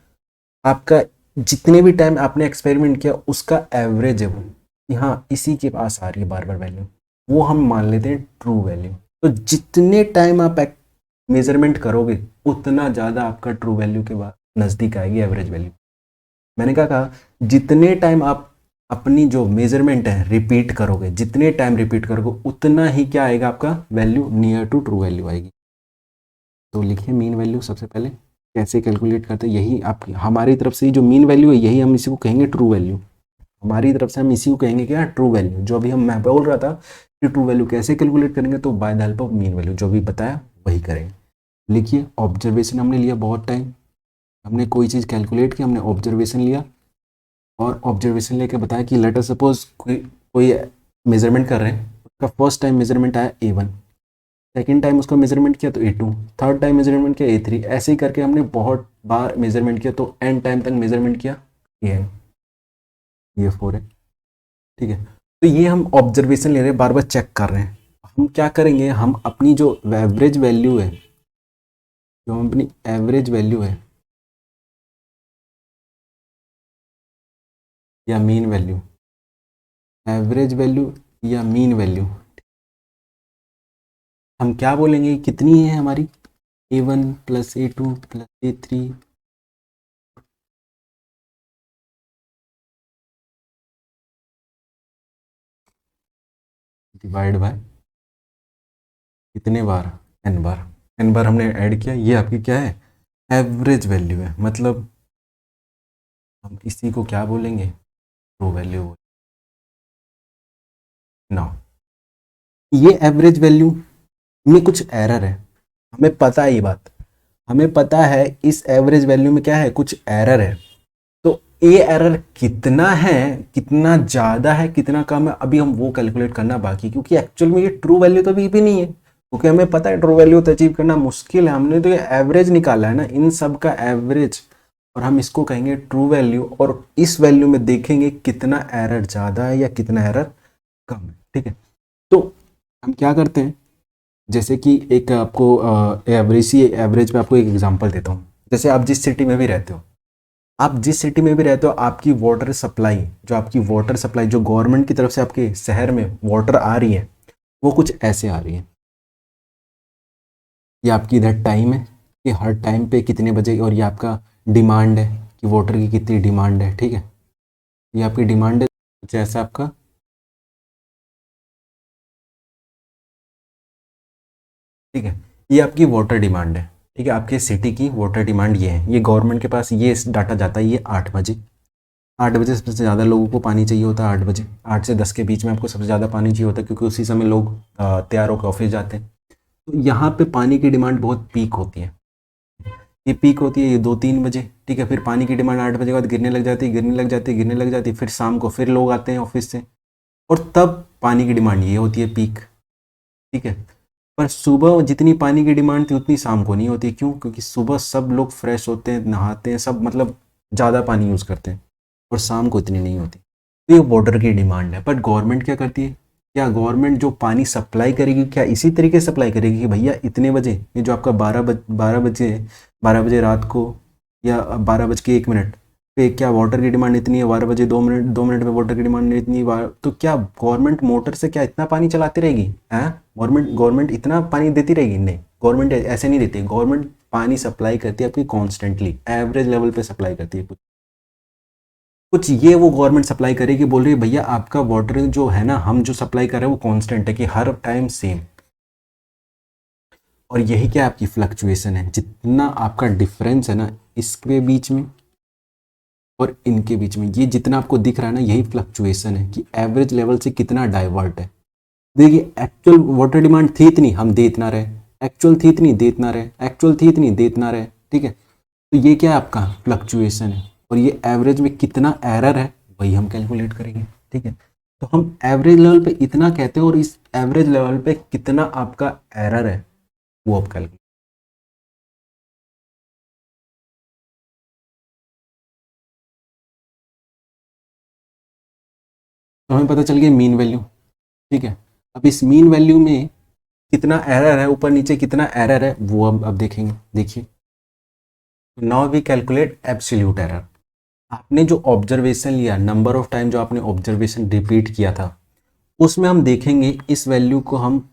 आपका जितने भी टाइम आपने एक्सपेरिमेंट किया उसका एवरेज है वो, कि हाँ इसी के पास आ रही है बार बार वैल्यू, वो हम मान लेते हैं ट्रू वैल्यू। तो जितने टाइम आप मेजरमेंट करोगे उतना ज़्यादा आपका ट्रू वैल्यू के बाद नज़दीक आएगी एवरेज वैल्यू। मैंने क्या कहा, जितने टाइम आप अपनी जो मेजरमेंट है रिपीट करोगे, जितने टाइम रिपीट करोगे उतना ही क्या आएगा, आपका value near to true value आएगी। तो लिखिए मीन वैल्यू सबसे पहले कैसे कैलकुलेट करते हैं, यही आपकी हमारी तरफ से जो मीन वैल्यू है यही हम इसी को कहेंगे ट्रू वैल्यू, हमारी तरफ से हम इसी को कहेंगे क्या, ट्रू वैल्यू। जो अभी मैं बोल रहा था कि ट्रू वैल्यू कैसे कैलकुलेट करेंगे, तो by the help of mean value, जो भी बताया वही करेंगे। लिखिए ऑब्जर्वेशन हमने लिया, बहुत टाइम हमने कोई चीज़ कैलकुलेट की, हमने ऑब्जर्वेशन लिया, और ऑब्जर्वेशन लेके बताया कि लेट अस सपोज कोई मेजरमेंट कर रहे हैं, उसका फर्स्ट टाइम मेजरमेंट आया A1, सेकेंड टाइम उसका मेजरमेंट किया तो A2, थर्ड टाइम मेजरमेंट किया A3, ऐसे ही करके हमने बहुत बार मेजरमेंट किया, तो एन टाइम तक मेजरमेंट किया AN, ये 4 है, ठीक है। तो ये हम ऑब्जर्वेशन ले रहे हैं, बार बार चेक कर रहे हैं। हम क्या करेंगे, हम अपनी जो एवरेज वैल्यू है, जो हम अपनी एवरेज वैल्यू है या मीन वैल्यू, एवरेज वैल्यू या मीन वैल्यू, हम क्या बोलेंगे कितनी है हमारी, A1 plus A2 plus A3 divide by कितने बार, n बार, n बार हमने ऐड किया, ये आपकी क्या है, एवरेज वैल्यू है। मतलब हम इसी को क्या बोलेंगे, ट्रू वैल्यू। ना, ये एवरेज वैल्यू में कुछ एरर है, हमें पता है ये बात, हमें पता है इस एवरेज वैल्यू में क्या है, कुछ एरर है। तो ये एरर कितना है, कितना ज़्यादा है, कितना कम है, अभी हम वो कैलकुलेट करना बाकी, क्योंकि एक्चुअल में ये ट्रू वैल्यू तो अभी भी नहीं है, क्योंकि हमें पता है ट्रू वैल्यू तो अचीव करना मुश्किल है। हमने तो ये एवरेज निकाला है ना, इन सब का एवरेज, और हम इसको कहेंगे ट्रू वैल्यू, और इस वैल्यू में देखेंगे कितना एरर ज़्यादा है या कितना एरर कम है। ठीक है, तो हम क्या करते हैं, जैसे कि एक आपको एवरेज पे आपको एक एग्जांपल देता हूँ। जैसे आप जिस सिटी में भी रहते हो, आप जिस सिटी में भी रहते हो, आपकी वाटर सप्लाई, जो आपकी वाटर सप्लाई जो गवर्नमेंट की तरफ से आपके शहर में वाटर आ रही है, वो कुछ ऐसे आ रही है। ये आपकी इधर टाइम है कि हर टाइम पे कितने बजे, और ये आपका डिमांड है कि वाटर की कितनी डिमांड है। ठीक है, ये आपकी डिमांड है, कुछ ऐसा आपका, ठीक है, ये आपकी वाटर डिमांड है। ठीक है, आपके सिटी की वाटर डिमांड ये है, ये गवर्नमेंट के पास ये डाटा जाता है, ये 8 बजे, 8 बजे सबसे ज़्यादा लोगों को पानी चाहिए होता है। 8 बजे, 8 से 10 के बीच में आपको सबसे ज़्यादा पानी चाहिए होता है, क्योंकि उसी समय लोग तैयार होकर ऑफिस जाते हैं। तो यहाँ पे पानी की डिमांड बहुत पीक होती है, ये पीक होती है ये 2-3 बजे। ठीक है, फिर पानी की डिमांड 8 बजे के बाद गिरने लग जाती है, गिरने लग जाती है, गिरने लग जाती है, फिर शाम को फिर लोग आते हैं ऑफिस से, और तब पानी की डिमांड ये होती है पीक। ठीक है, पर सुबह जितनी पानी की डिमांड थी उतनी शाम को नहीं होती। क्यों? क्योंकि सुबह सब लोग फ्रेश होते हैं, नहाते हैं, सब मतलब ज़्यादा पानी यूज़ करते हैं, और शाम को इतनी नहीं होती। तो ये वाटर की डिमांड है। बट गवर्नमेंट क्या करती है, क्या गवर्नमेंट जो पानी सप्लाई करेगी, क्या इसी तरीके से सप्लाई करेगी कि भैया इतने बजे, ये जो आपका 12 बजे, 12 बजे रात को, या 12 बज के 1 मिनट पे क्या वाटर की डिमांड इतनी है, 12 बजे 2 मिनट में वाटर की डिमांड इतनी तो क्या गवर्नमेंट मोटर से क्या इतना पानी चलाती रहेगी? हैं, गवर्नमेंट इतना पानी देती रहेगी? नहीं, गवर्नमेंट ऐसे नहीं देती। गवर्नमेंट पानी सप्लाई करती है आपकी कॉन्स्टेंटली, एवरेज लेवल पे सप्लाई करती है। कुछ ये वो गवर्नमेंट सप्लाई करेगी, बोल रही है भैया आपका वाटर जो है ना, हम जो सप्लाई कर रहे हैं वो कांस्टेंट है, कि हर टाइम सेम। और यही क्या आपकी फ्लक्चुएशन है, जितना आपका डिफरेंस है ना इसके बीच में और इनके बीच में, ये जितना आपको दिख रहा है ना, यही फ्लक्चुएशन है कि एवरेज लेवल से कितना डाइवर्ट है। देखिए, एक्चुअल वाटर डिमांड थी इतनी, हम दे इतना रहे, एक्चुअल थी इतनी, दे इतना रहे, एक्चुअल थी इतनी, दे इतना रहे। ठीक है, तो ये क्या है आपका फ्लक्चुएशन है, और ये एवरेज में कितना एरर है वही हम कैलकुलेट करेंगे। ठीक है, तो हम एवरेज लेवल पे इतना कहते हैं, और इस एवरेज लेवल पे कितना आपका एरर है वो आप कैलकुलेट, तो हमें पता चल गया मीन वैल्यू। ठीक है, अब इस मीन वैल्यू में कितना एरर है, ऊपर नीचे कितना एरर है, वो अब देखेंगे। देखिए, now we calculate absolute error. आपने जो ऑब्जर्वेशन लिया, नंबर ऑफ टाइम जो आपने ऑब्जर्वेशन रिपीट किया था, उसमें हम देखेंगे इस वैल्यू को हम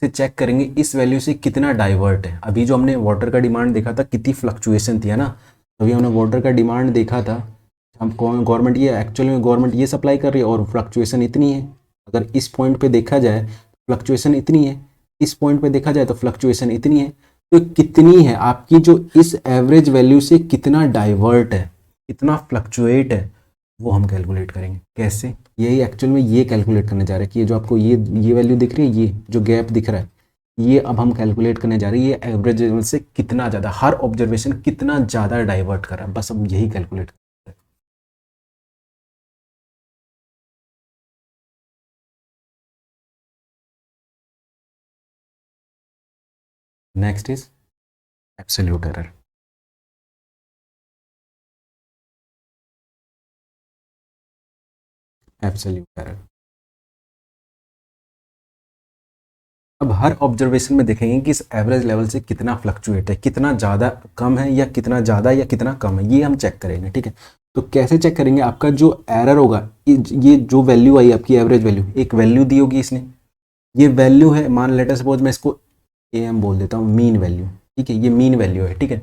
से चेक करेंगे इस वैल्यू से कितना डाइवर्ट है। अभी जो हमने वाटर का डिमांड देखा था, कितनी फ्लक्चुएशन थी, है ना, अभी हमने वाटर का डिमांड देखा था, हम गवर्नमेंट ये एक्चुअली में गवर्नमेंट ये सप्लाई कर रही है और फ्लक्चुएशन इतनी है। अगर इस पॉइंट पे देखा जाए फ्लक्चुएशन इतनी है, इस पॉइंट पे देखा जाए तो फ्लक्चुएशन इतनी है। तो कितनी है आपकी जो इस एवरेज वैल्यू से कितना डाइवर्ट है, कितना फ्लक्चुएट है, वो हम कैलकुलेट करेंगे। कैसे? यही एक्चुअल में ये कैलकुलेट करने जा रहे हैं कि ये जो आपको ये वैल्यू दिख रही है, ये जो गैप दिख रहा है, ये अब हम कैलकुलेट करने जा रहे हैं, ये एवरेज लेवल से कितना ज़्यादा, हर ऑब्जर्वेशन कितना ज़्यादा डाइवर्ट कर रहा है, बस हम यही कैलकुलेट कर रहे हैं। Next is absolute error. Absolute error, अब हर ऑब्जर्वेशन में देखेंगे कि इस एवरेज लेवल से कितना फ्लक्चुएट है, कितना ज़्यादा कम है या कितना ज़्यादा या कितना कम है, ये हम चेक करेंगे। ठीक है, तो कैसे चेक करेंगे? आपका जो एरर होगा, ये जो वैल्यू आई आपकी एवरेज वैल्यू, एक वैल्यू दी होगी इसने, ये वैल्यू है, मान लेटर सपोज मैं इसको AM बोल देता हूँ, मीन वैल्यू। ठीक है, ये मीन वैल्यू है। ठीक है,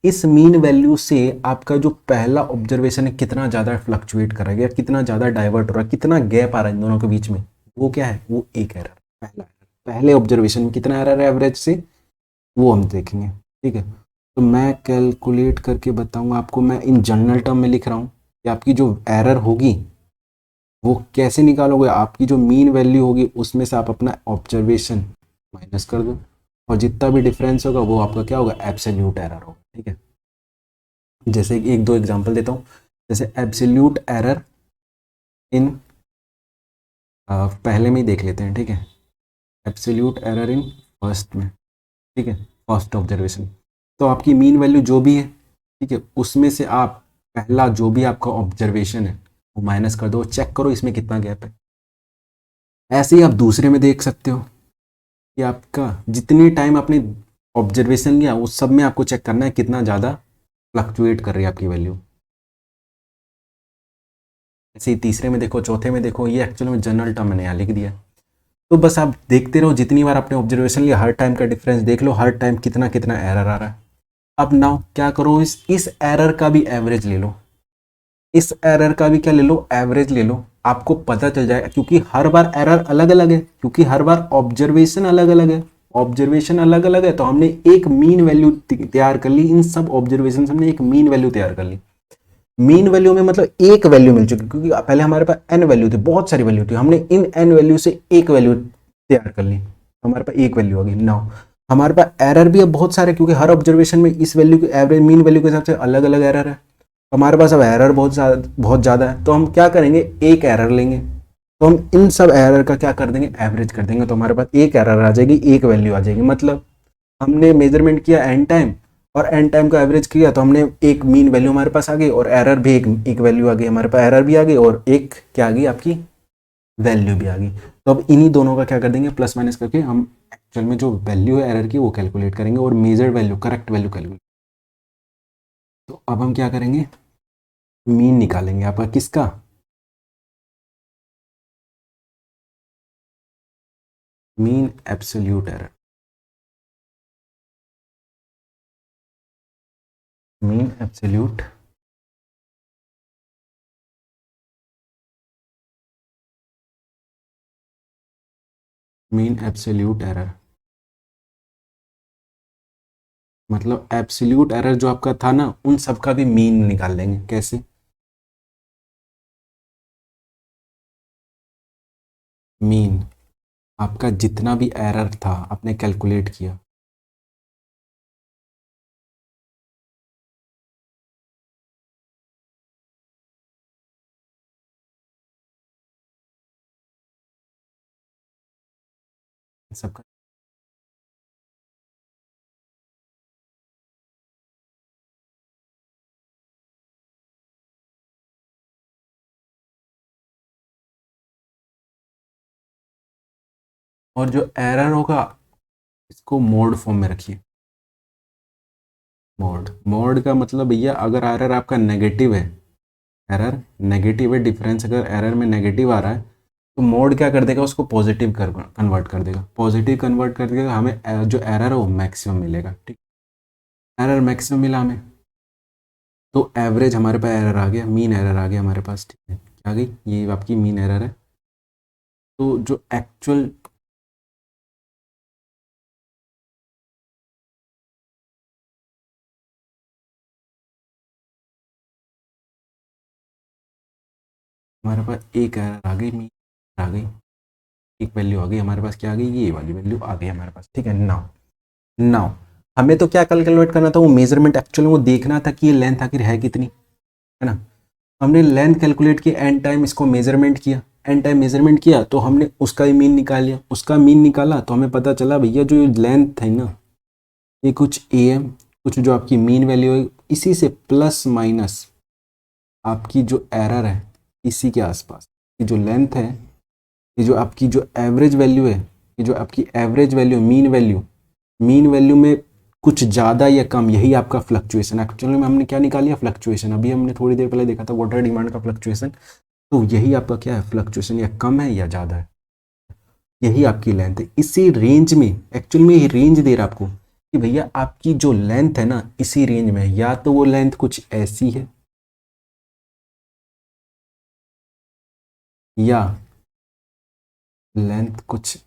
इस मीन वैल्यू से आपका जो पहला ऑब्जर्वेशन है कितना ज़्यादा फ्लक्चुएट कर रहा है या कितना ज़्यादा डाइवर्ट हो रहा है, कितना गैप आ रहा है इन दोनों के बीच में, वो क्या है? वो एक एरर, पहला एरर। पहले ऑब्जर्वेशन में कितना एरर है एवरेज से, वो हम देखेंगे। ठीक है, तो मैं कैलकुलेट करके बताऊंगा आपको, मैं इन जनरल टर्म में लिख रहा हूँ कि आपकी जो एरर होगी वो कैसे निकालोगे? आपकी जो मीन वैल्यू होगी उसमें से आप अपना ऑब्जर्वेशन माइनस कर दो, और जितना भी डिफरेंस होगा वो आपका क्या होगा? एब्सोल्यूट एरर होगा। ठीक है, जैसे एक दो एग्जांपल देता हूँ, जैसे एब्सोल्यूट एरर इन, पहले में ही देख लेते हैं। ठीक है, एब्सोल्यूट एरर इन फर्स्ट में। ठीक है, फर्स्ट ऑब्जर्वेशन, तो आपकी मीन वैल्यू जो भी है, ठीक है, उसमें से आप पहला जो भी आपका ऑब्जर्वेशन है वो माइनस कर दो, चेक करो इसमें कितना गैप है। ऐसे ही आप दूसरे में देख सकते हो कि आपका जितनी टाइम आपने ऑब्जर्वेशन लिया उस सब में आपको चेक करना है कितना ज़्यादा फ्लक्चुएट कर रही है आपकी वैल्यू। ऐसे ही तीसरे में देखो, चौथे में देखो, ये एक्चुअली में जनरल टर्म मैंने यहाँ लिख दिया। तो बस आप देखते रहो, जितनी बार आपने ऑब्जर्वेशन लिया हर टाइम का डिफरेंस देख लो, हर टाइम कितना कितना एरर आ रहा है। अब नाउ क्या करो, इस एरर का भी एवरेज ले लो, इस एरर का भी क्या ले लो? एवरेज ले लो, आपको पता चल जाएगा, क्योंकि हर बार एरर अलग अलग है, क्योंकि हर बार ऑब्जर्वेशन अलग अलग है। ऑब्जर्वेशन अलग अलग है तो हमने एक मीन वैल्यू तैयार कर ली, इन सब ऑब्जर्वेशन हमने एक मीन वैल्यू तैयार कर ली। मीन वैल्यू में मतलब एक वैल्यू मिल चुकी, क्योंकि पहले हमारे पास n वैल्यू थी, बहुत सारी वैल्यू थी, हमने इन n वैल्यू से एक वैल्यू तैयार कर ली, हमारे पास एक वैल्यू आ गई। नाउ हमारे पास एरर भी अब बहुत सारे, क्योंकि हर ऑब्जर्वेशन में इस वैल्यू के एवरेज मीन वैल्यू के हिसाब से अलग अलग एरर है। हमारे पास अब एरर बहुत ज़्यादा है, तो हम क्या करेंगे? एक एरर लेंगे, तो हम इन सब एरर का क्या कर देंगे? एवरेज कर देंगे, तो हमारे पास एक एरर आ जाएगी, एक वैल्यू आ जाएगी। मतलब हमने मेजरमेंट किया एन टाइम और एन टाइम का एवरेज किया, तो हमने एक मीन वैल्यू हमारे पास आ गई और एरर भी एक वैल्यू आ गई, हमारे पास एरर भी आ गई और एक क्या आ गई? आपकी वैल्यू भी आ गई। तो अब इन्हीं दोनों का क्या कर देंगे? प्लस माइनस करके हम एक्चुअल में जो वैल्यू है एरर की वो कैलकुलेट करेंगे और measured value, correct value calculate. तो अब हम क्या करेंगे? मीन निकालेंगे आपका, किसका? Mean absolute error, mean absolute mean absolute error, मतलब एब्सोल्यूट एरर जो आपका था ना, उन सब का भी मीन निकाल लेंगे। कैसे? मीन आपका जितना भी एरर था आपने कैलकुलेट किया, सबका, और जो एरर होगा इसको मोड फॉर्म में रखिए। मोड का मतलब भैया, अगर एरर आपका नेगेटिव है, एरर नेगेटिव है, डिफरेंस अगर एरर में नेगेटिव आ रहा है, तो मोड क्या कर देगा? उसको पॉजिटिव कन्वर्ट कर देगा, पॉजिटिव कन्वर्ट कर देगा, हमें जो एरर है वो मैक्सिमम मिलेगा। ठीक, एरर मैक्सिमम मिला हमें, तो एवरेज हमारे पास एरर आ गया, मीन एरर आ गया हमारे पास। ठीक है, क्या आ गई? ये आपकी मीन एरर है। तो जो एक्चुअल हमारे पास एक एरर आ गई, मीन आ गई, एक वैल्यू आ गई हमारे पास, क्या आ गई? ये वाली वैल्यू आ गई हमारे पास। ठीक है, नाउ नाउ हमें तो क्या कैलकुलेट करना था? वो मेजरमेंट एक्चुअली वो देखना था कि ये लेंथ आखिर है कितनी, है ना। हमने लेंथ कैलकुलेट की, एन टाइम इसको मेजरमेंट किया, एन टाइम मेजरमेंट किया तो हमने उसका ही मीन निकाल लिया, उसका मीन निकाला तो हमें पता चला भैया जो लेंथ है ना, ये कुछ AM, कुछ जो आपकी मीन वैल्यू है, इसी से प्लस माइनस आपकी जो एरर है इसी के आसपास, ये जो लेंथ है, ये जो आपकी जो एवरेज वैल्यू है, कि जो आपकी एवरेज वैल्यू, मीन वैल्यू में कुछ ज़्यादा या कम, यही आपका फ्लक्चुएशन। एक्चुअली में हमने क्या निकाली है, फ्लक्चुएशन। अभी हमने थोड़ी देर पहले देखा था वाटर डिमांड का फ्लक्चुएशन, तो यही आपका क्या है, फ्लक्चुएशन, या कम है या ज़्यादा है, यही आपकी लेंथ है। इसी रेंज में, एक्चुअल में ये रेंज दे रहा आपको कि भैया आपकी जो लेंथ है ना, इसी रेंज में है। या तो वो लेंथ कुछ ऐसी है, या लेंथ कुछ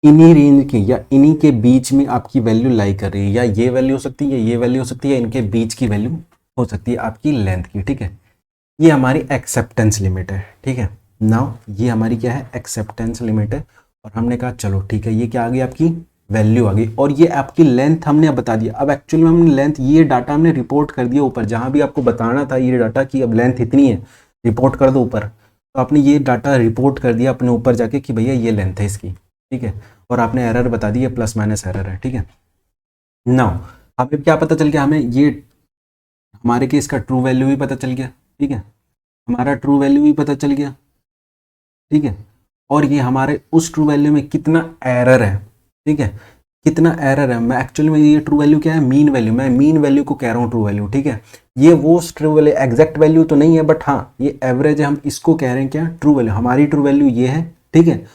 इन्हीं रेंज के या इन्हीं के बीच में आपकी वैल्यू लाई कर रही है। या ये वैल्यू हो सकती है, ये वैल्यू हो सकती है, इनके बीच की वैल्यू हो सकती है आपकी लेंथ की, ठीक है। ये हमारी एक्सेप्टेंस लिमिट है, ठीक है। नाउ ये हमारी क्या है, एक्सेप्टेंस लिमिट है। और हमने कहा चलो ठीक है, ये क्या आ गई, आपकी वैल्यू आ गई। और ये आपकी लेंथ हमने अब बता दिया। अब एक्चुअली में हमने लेंथ, ये डाटा हमने रिपोर्ट कर दिया ऊपर, जहाँ भी आपको बताना था ये डाटा कि अब लेंथ इतनी है, रिपोर्ट कर दो ऊपर। तो आपने ये डाटा रिपोर्ट कर दिया अपने ऊपर जाके कि भैया ये लेंथ है इसकी, ठीक है। और आपने एरर बता दी, ये प्लस माइनस एरर है, ठीक है। नाउ हमें क्या पता चल गया, हमें ये हमारे केस का ट्रू वैल्यू भी पता चल गया, ठीक है। हमारा ट्रू वैल्यू भी पता चल गया, ठीक है। और ये हमारे उस ट्रू वैल्यू में कितना एरर है, ठीक है, कितना एरर है। मैं एक्चुअली में ये ट्रू वैल्यू क्या है, मीन वैल्यू, मैं मीन वैल्यू को कह रहा हूँ ट्रू वैल्यू, ठीक है। ये वो ट्रू वैल्यू, एग्जैक्ट वैल्यू तो नहीं है, बट हाँ ये एवरेज है, हम इसको कह रहे हैं क्या, ट्रू वैल्यू। हमारी ट्रू वैल्यू ये है, ठीक है।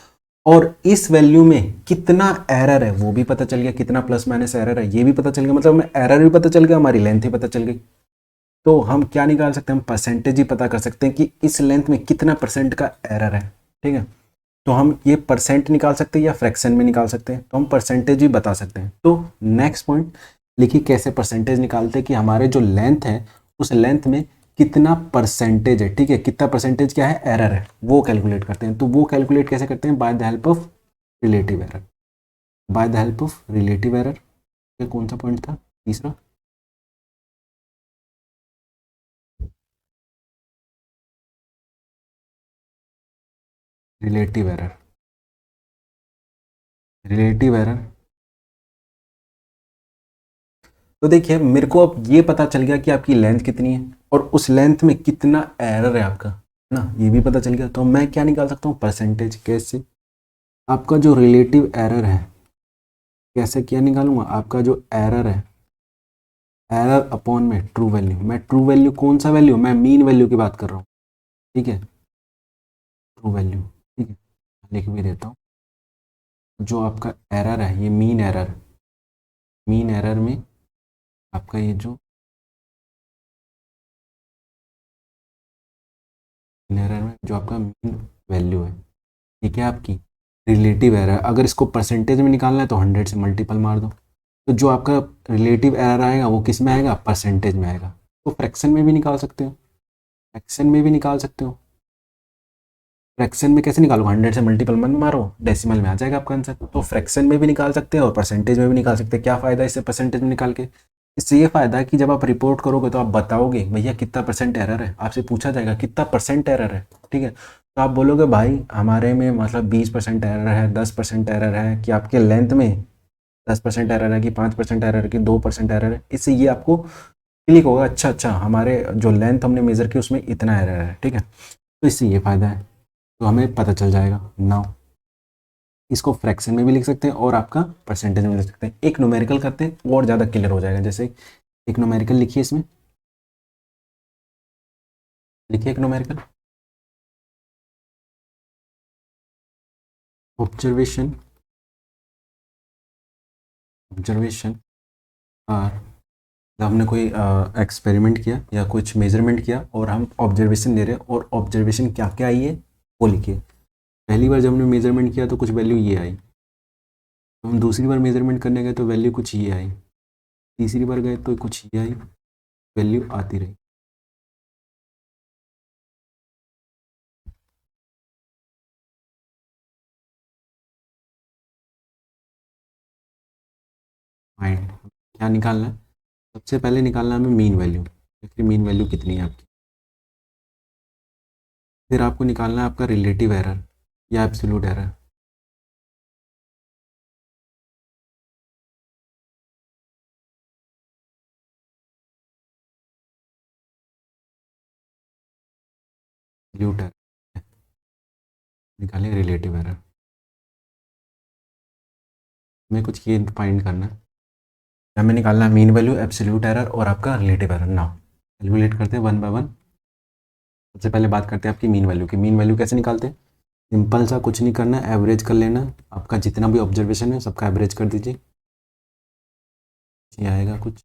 और इस वैल्यू में कितना एरर है वो भी पता चल गया, कितना प्लस माइनस एरर है ये भी पता चल गया, मतलब हमें एरर भी पता चल गया, हमारी लेंथ भी पता चल गई। तो हम क्या निकाल सकते हैं, हम परसेंटेज ही पता कर सकते हैं कि इस लेंथ में कितना परसेंट का एरर है, ठीक है। तो हम ये परसेंट निकाल सकते हैं या फ्रैक्शन में निकाल सकते हैं, तो हम परसेंटेज ही बता सकते हैं। तो नेक्स्ट पॉइंट लिखिए, कैसे परसेंटेज निकालते हैं कि हमारे जो लेंथ है उस लेंथ में कितना परसेंटेज है, ठीक है, कितना परसेंटेज क्या है, एरर है, वो कैलकुलेट करते हैं। तो वो कैलकुलेट कैसे करते हैं, by the help of relative error. By the help of relative error, कौन सा पॉइंट था, तीसरा, रिलेटिव एरर। रिलेटिव एरर, तो देखिए मेरे को अब ये पता चल गया कि आपकी लेंथ कितनी है और उस लेंथ में कितना एरर है आपका, है ना, ये भी पता चल गया। तो मैं क्या निकाल सकता हूँ, परसेंटेज। कैसे, आपका जो रिलेटिव एरर है, कैसे क्या निकालूंगा, आपका जो एरर है, एरर अपॉन में ट्रू वैल्यू। मैं ट्रू वैल्यू कौन सा वैल्यू, मैं मीन वैल्यू की बात कर रहा हूँ, ठीक है, ट्रू वैल्यू, ठीक है, लिख भी देता हूँ। जो आपका एरर है, ये मीन एरर, मीन एरर में आपका ये जो एरर में जो आपका मीन वैल्यू है, ठीक है, आपकी रिलेटिव एरर, अगर इसको परसेंटेज में निकालना है तो 100 से मल्टीपल मार दो। तो जो आपका रिलेटिव एरर आएगा वो किस में आएगा, परसेंटेज में आएगा। तो फ्रैक्शन में भी निकाल सकते हो, फ्रैक्शन में भी निकाल सकते हो। फ्रैक्शन में कैसे निकालो, 100 से मल्टीपल मन मारो, डेसिमल में आ जाएगा आपका आंसर। तो फ्रैक्शन में भी निकाल सकते हैं और परसेंटेज में भी निकाल सकते हैं। क्या फ़ायदा है इससे परसेंटेज में निकाल के, इससे ये फ़ायदा है कि जब आप रिपोर्ट करोगे तो आप बताओगे भैया कितना परसेंट एरर है, आपसे पूछा जाएगा कितना परसेंट एरर है, ठीक है। तो आप बोलोगे भाई हमारे में मतलब 20% एरर है, 10% एरर है, कि आपके लेंथ में 10% एरर है, कि 5% एरर है, कि 2% एरर है। इससे ये आपको क्लिक होगा, अच्छा अच्छा हमारे जो लेंथ हमने मेज़र की उसमें इतना एरर है, ठीक है। तो इससे ये फ़ायदा है, तो हमें पता चल जाएगा। नाउ इसको फ्रैक्शन में भी लिख सकते हैं और आपका परसेंटेज में लिख सकते हैं। एक न्यूमेरिकल करते हैं और ज़्यादा क्लियर हो जाएगा। जैसे एक न्यूमेरिकल लिखिए, इसमें लिखिए एक न्यूमेरिकल, ऑब्जर्वेशन, ऑब्जर्वेशन और हमने कोई एक्सपेरिमेंट किया या कुछ मेजरमेंट किया और हम ऑब्जर्वेशन ले रहे हैं, और ऑब्जर्वेशन क्या क्या आई है वो लिखिए। पहली बार जब हमने मेजरमेंट किया तो कुछ वैल्यू ये आई, तो हम दूसरी बार मेजरमेंट करने गए तो वैल्यू कुछ ये आई, तीसरी बार गए तो कुछ ये आई, वैल्यू आती रही। माइंड क्या निकालना है, सबसे पहले निकालना है हमें मीन वैल्यू। देखिए मीन वैल्यू कितनी है आपकी, फिर आपको निकालना है आपका रिलेटिव एरर या एब्सोल्यूट एरर। एब्सोल्यूट एरर निकालें, रिलेटिव एरर में कुछ ये फाइंड करना है। हमें निकालना है मीन वैल्यू, एब्सोल्यूट एरर और आपका रिलेटिव एरर। नाउ कैलकुलेट करते हैं वन बाय वन। सबसे पहले बात करते हैं आपकी मीन वैल्यू की। मीन वैल्यू कैसे निकालते हैं? सिंपल सा, कुछ नहीं करना, एवरेज कर लेना। आपका जितना भी ऑब्जर्वेशन है सबका एवरेज कर दीजिए, ये आएगा कुछ।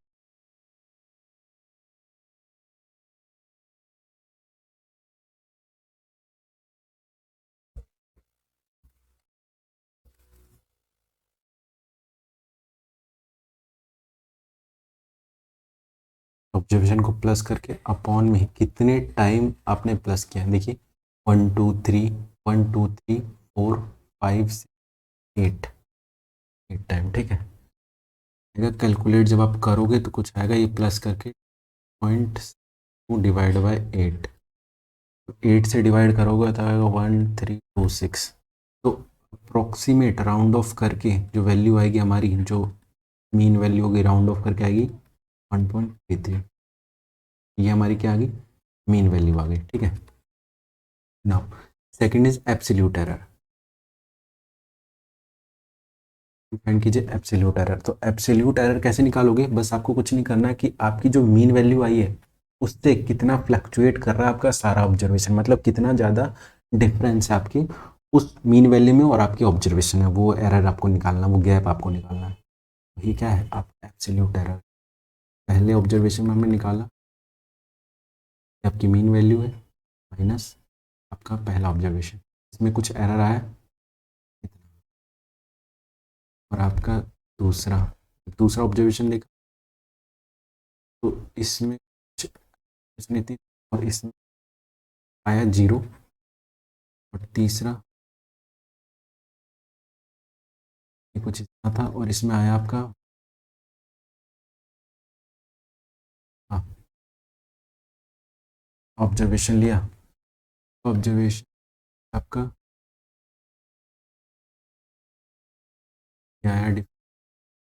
ऑब्जर्वेशन को प्लस करके अपॉन में कितने टाइम आपने प्लस किया, देखिए 1 2 3, 1 2 3 4 5 6 8, 8 टाइम, ठीक है। अगर कैलकुलेट जब आप करोगे तो कुछ आएगा, ये प्लस करके 0.2 डिवाइड बाई 8, 8 से डिवाइड करोगे तो आएगा 1326। तो अप्रोक्सीमेट राउंड ऑफ करके जो वैल्यू आएगी हमारी, जो मीन वैल्यू होगी, राउंड ऑफ करके आएगी 1.33। ये हमारी क्या आ गई? मीन वैल्यू आ गई, ठीक है। Now second is absolute error. Find कीजिए एब्सोल्यूट एरर। तो एब्सोल्यूट एरर कैसे निकालोगे? बस आपको कुछ नहीं करना है कि आपकी जो मीन वैल्यू आई है उससे कितना फ्लक्चुएट कर रहा है आपका सारा ऑब्जर्वेशन, मतलब कितना ज़्यादा डिफरेंस है आपकी उस मीन वैल्यू में और आपकी ऑब्जर्वेशन है, वो एरर आपको निकालना, वो गैप आपको निकालना है। वही क्या है? आप एब्सोल्यूट एरर। पहले ऑब्जर्वेशन में हमने निकाला कि आपकी मीन वैल्यू है माइनस आपका पहला ऑब्जर्वेशन, इसमें कुछ एरर आया और आपका दूसरा दूसरा ऑब्जर्वेशन देखा तो इसमें कुछ नहीं थी और इसमें आया 0। और तीसरा ये कुछ इतना था और इसमें आया आपका, हाँ, ऑब्जर्वेशन लिया। ऑब्जर्वेशन आपका क्या आया?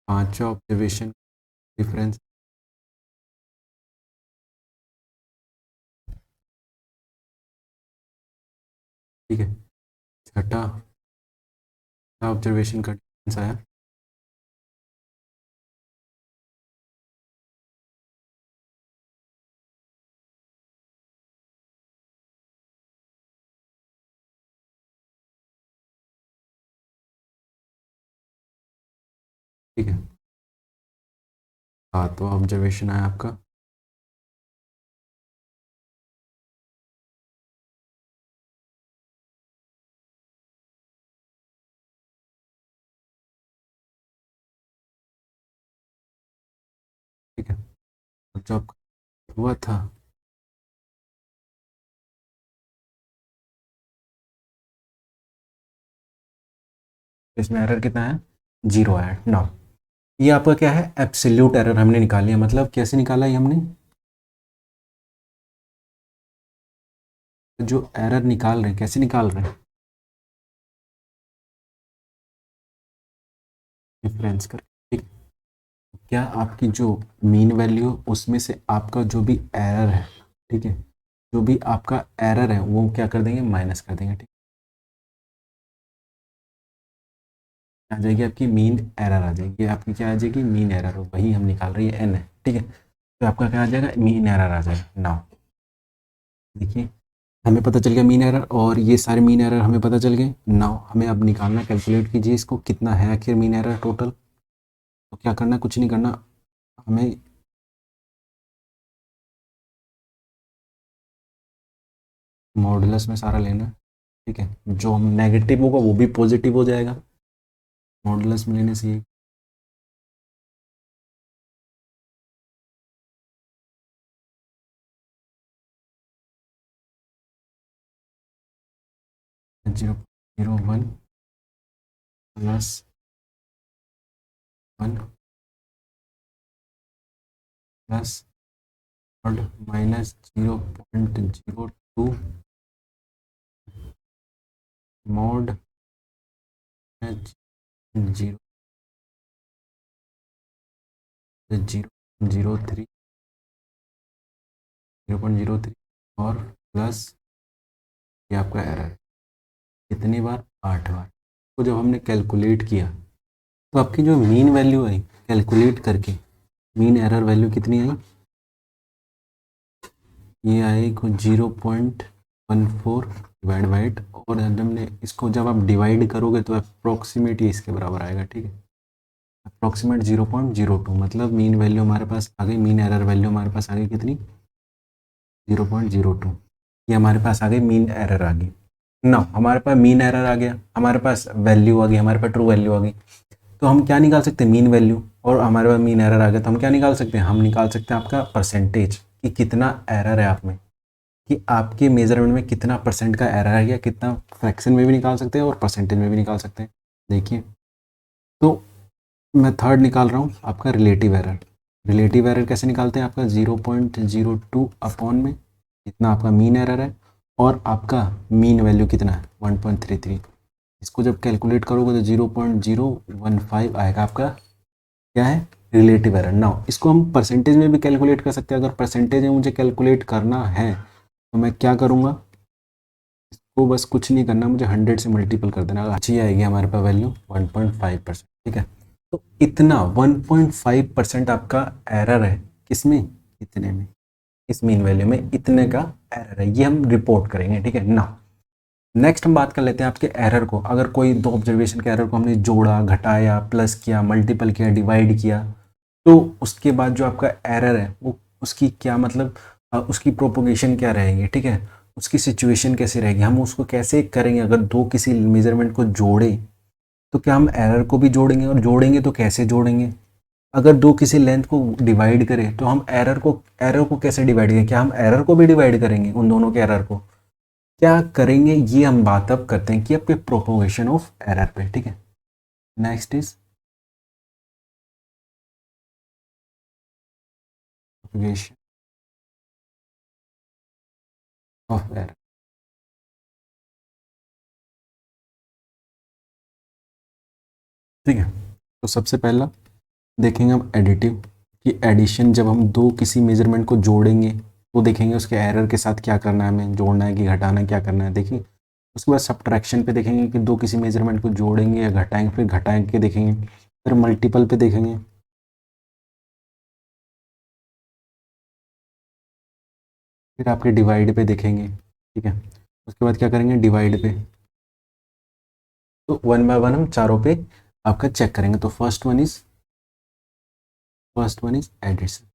पांचवा ऑब्जर्वेशन डिफरेंस, ठीक है। छठा ऑब्जर्वेशन का डिफरेंस आया, ठीक है। सातवां ऑब्जर्वेशन आया आपका, ठीक है। और जो आपका हुआ था, इसमें एरर कितना है? 0 आया। नाउ ये आपका क्या है? एब्सोल्यूट एरर हमने निकाली है। मतलब कैसे निकाला है हमने? जो एरर निकाल रहे हैं कैसे निकाल रहे हैं? डिफरेंस कर, ठीक। क्या आपकी जो मीन वैल्यू उसमें से आपका जो भी एरर है, ठीक है, जो भी आपका एरर है वो क्या कर देंगे? माइनस कर देंगे, ठीक। आ जाएगी आपकी मीन एरर, आ जाएगी आपकी, क्या आ जाएगी? Mean error. वही हम निकाल रही है, एन है, ठीक है। तो आपका क्या आ जाएगा? मीन एरर आ जाएगा। नाउ देखिए, हमें पता चल गया मीन एरर, और ये सारे मीन एरर हमें पता चल गए। नाउ हमें अब निकालना, कैलकुलेट कीजिए इसको, कितना है आखिर मीन एरर टोटल। तो क्या करना है? कुछ नहीं करना, हमें मॉडुलस में सारा लेना है, ठीक है। जो हम नेगेटिव होगा वो भी पॉजिटिव हो जाएगा मॉडुलस में लेने से। 0.01 +1 प्लस और -0.02 मॉड एच 0.03 0.03 और प्लस ये आपका एरर कितनी बार 8 बार। तो जब हमने कैलकुलेट किया तो आपकी जो मीन वैल्यू आई कैलकुलेट करके मीन एरर वैल्यू कितनी आई, ये आई कुछ 0.14 डिवाइड बाई 8 और जब हमने इसको जब आप डिवाइड करोगे तो अप्रोक्सीमेट ये इसके बराबर आएगा। ठीक है, अप्रोक्सीमेट 0.02 मतलब मीन वैल्यू हमारे पास आ गई, मीन एरर वैल्यू हमारे पास आ गई कितनी 0.02। ये हमारे पास आ गई मीन एरर आ गई ना, हमारे पास मीन एरर आ गया, हमारे पास वैल्यू आ गई, हमारे पास ट्रू वैल्यू आ गई। तो हम क्या निकाल सकते हैं मीन वैल्यू, और हमारे पास मीन एरर आ गया तो हम क्या निकाल सकते हैं, हम निकाल सकते हैं आपका परसेंटेज कि कितना एरर है आप में, कि आपके मेजरमेंट में कितना परसेंट का एरर है, या कितना फ्रैक्शन में भी निकाल सकते हैं और परसेंटेज में भी निकाल सकते हैं। देखिए तो मैं थर्ड निकाल रहा हूँ आपका रिलेटिव एरर। रिलेटिव एरर कैसे निकालते हैं, आपका 0.02 अपॉन में इतना आपका मीन एरर है और आपका मीन वैल्यू कितना है 1.33। इसको जब कैलकुलेट करोगे तो 0.015 आएगा आपका क्या है रिलेटिव एरर। नाउ इसको हम परसेंटेज में भी कैलकुलेट कर सकते हैं। अगर परसेंटेज में मुझे कैलकुलेट करना है तो मैं क्या करूँगा, इसको बस कुछ नहीं करना, मुझे 100 से मल्टीपल कर देना, अच्छी आएगी हमारे पास वैल्यू 1.5%। ठीक है, तो इतना 1.5% आपका एरर है किसमें, इतने में, इस मीन वैल्यू में इतने का एरर है, ये हम रिपोर्ट करेंगे। ठीक है ना, नेक्स्ट हम बात कर लेते हैं आपके एरर को। अगर कोई दो ऑब्जर्वेशन के एरर को हमने जोड़ा, घटाया, प्लस किया, मल्टीपल किया, डिवाइड किया, तो उसके बाद जो आपका एरर है वो उसकी क्या मतलब उसकी प्रोपोगेशन क्या रहेगी। ठीक है, उसकी सिचुएशन कैसे रहेगी, हम उसको कैसे करेंगे। अगर दो किसी मेजरमेंट को जोड़े तो क्या हम एरर को भी जोड़ेंगे, और जोड़ेंगे तो कैसे जोड़ेंगे। अगर दो किसी लेंथ को डिवाइड करें तो हम एरर को कैसे डिवाइड करेंगे, क्या हम एरर को भी डिवाइड करेंगे, उन दोनों के एरर को क्या करेंगे, ये हम बात अब करते हैं कि आपके प्रोपोगेशन ऑफ एरर पे। ठीक है, next is propagation of error. ठीक है, तो सबसे पहला देखेंगे हम एडिटिव, कि एडिशन जब हम दो किसी मेजरमेंट को जोड़ेंगे तो देखेंगे उसके एरर के साथ क्या करना है, हमें जोड़ना है कि घटाना है, क्या करना है देखेंगे। उसके बाद सब्ट्रैक्शन पे देखेंगे कि दो किसी मेजरमेंट को जोड़ेंगे या घटाएंगे, फिर घटाएंगे के देखेंगे, फिर मल्टीपल पे देखेंगे, फिर आपके डिवाइड पे देखेंगे। ठीक है, उसके बाद क्या करेंगे डिवाइड पे, तो वन बाय वन हम चारों पे आपका चेक करेंगे। तो first one is addition.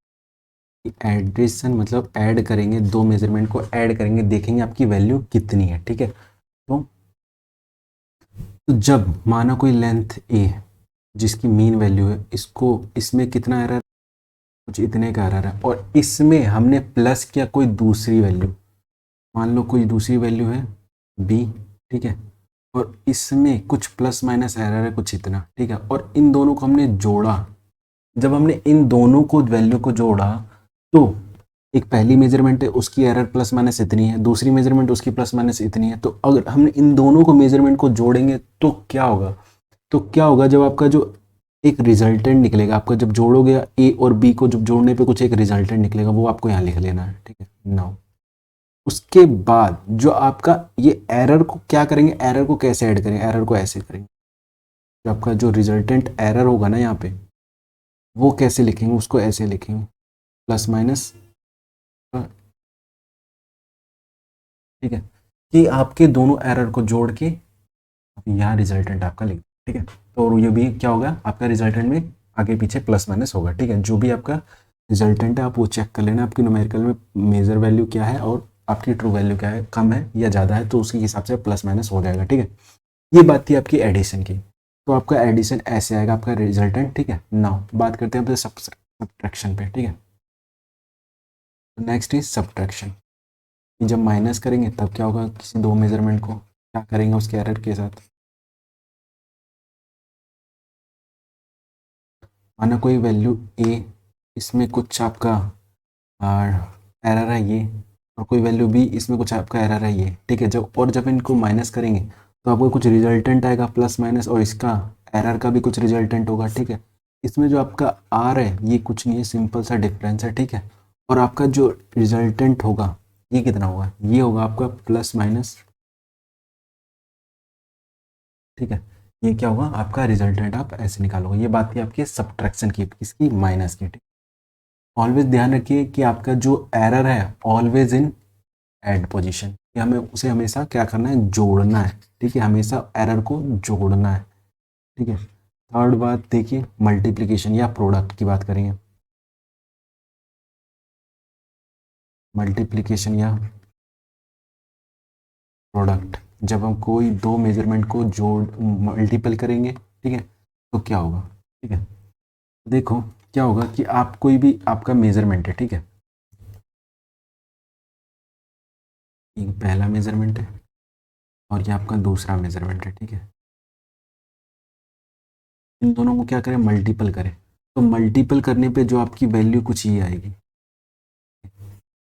Addition मतलब ऐड करेंगे, दो मेजरमेंट को ऐड करेंगे, देखेंगे आपकी वैल्यू कितनी है। ठीक है, तो जब माना कोई लेंथ ए जिसकी मीन वैल्यू है, इसको इसमें कितना एरर, कुछ इतने का एरर है, और इसमें हमने प्लस किया कोई दूसरी वैल्यू, मान लो कोई दूसरी वैल्यू है बी। ठीक है, और इसमें कुछ प्लस माइनस एरर है कुछ इतना। ठीक है, और इन दोनों को हमने जोड़ा, जब हमने इन दोनों को वैल्यू को जोड़ा तो एक पहली मेजरमेंट है उसकी एरर प्लस माइनस इतनी है, दूसरी मेजरमेंट उसकी प्लस माइनस इतनी है। तो अगर हमने इन दोनों को मेजरमेंट को जोड़ेंगे तो क्या होगा, जब आपका जो एक रिजल्टेंट निकलेगा, आपका जब जोड़ोगे ए और बी को, जब जोड़ने पे कुछ एक रिजल्टेंट निकलेगा, वो आपको यहाँ लिख लेना है। ठीक है, नाउ उसके बाद जो आपका ये एरर को क्या करेंगे, एरर को कैसे ऐड करेंगे, एरर को ऐसे करेंगे, जो आपका जो रिजल्टेंट एरर होगा ना यहाँ पे, वो कैसे लिखेंगे, उसको ऐसे लिखेंगे प्लस माइनस। ठीक है, कि आपके दोनों एरर को जोड़ के यहाँ रिजल्टेंट आपका लिख। ठीक है, तो ये भी क्या होगा आपका रिजल्टेंट में आगे पीछे प्लस माइनस होगा। ठीक है, जो भी आपका रिजल्टेंट है आप वो चेक कर लेना, आपकी न्यूमेरिकल में मेजर वैल्यू क्या है और आपकी ट्रू वैल्यू क्या है, कम है या ज़्यादा है, तो उसके हिसाब से प्लस माइनस हो जाएगा। ठीक है, ये बात थी आपकी एडिशन की। तो आपका एडिशन ऐसे आएगा आपका रिजल्टेंट। ठीक है, नाउ बात करते हैं सब्ट्रैक्शन पे। ठीक है, नेक्स्ट इज सब्ट्रैक्शन। जब माइनस करेंगे तब क्या होगा, किसी दो मेजरमेंट को क्या करेंगे उसके एरर के साथ, माना कोई वैल्यू ए, इसमें कुछ आपका एरर है ये, और कोई वैल्यू बी, इसमें कुछ आपका एरर है ये। ठीक है, जब इनको माइनस करेंगे तो आपको कुछ रिजल्टेंट आएगा प्लस माइनस, और इसका एरर का भी कुछ रिजल्टेंट होगा, ठीक है। इसमें जो आपका आर है ये कुछ नहीं है, सिंपल सा डिफरेंस है, ठीक है। और आपका जो रिजल्टेंट होगा ये कितना होगा, ये होगा आपका प्लस माइनस, ठीक है। ये क्या होगा आपका रिजल्टेंट, आप ऐसे निकालोगे। ये बात थी आपकी सब्ट्रैक्शन की, किसकी, माइनस की, ठीक। ऑलवेज ध्यान रखिए कि आपका जो एरर है ऑलवेज इन ऐड पोजीशन, कि हमें उसे हमेशा क्या करना है, जोड़ना है, ठीक है। हमेशा एरर को जोड़ना है, ठीक है। थर्ड बात देखिए, मल्टीप्लिकेशन या प्रोडक्ट की बात करेंगे। मल्टीप्लिकेशन या प्रोडक्ट, जब हम कोई दो मेजरमेंट को जोड़ मल्टीपल करेंगे, ठीक है, तो क्या होगा, ठीक है। देखो क्या होगा कि आप कोई भी आपका मेजरमेंट है, ठीक है, ये पहला मेजरमेंट है और ये आपका दूसरा मेजरमेंट है, ठीक है। इन दोनों को क्या करें, मल्टीपल करें। तो मल्टीपल करने पे जो आपकी वैल्यू कुछ ये आएगी,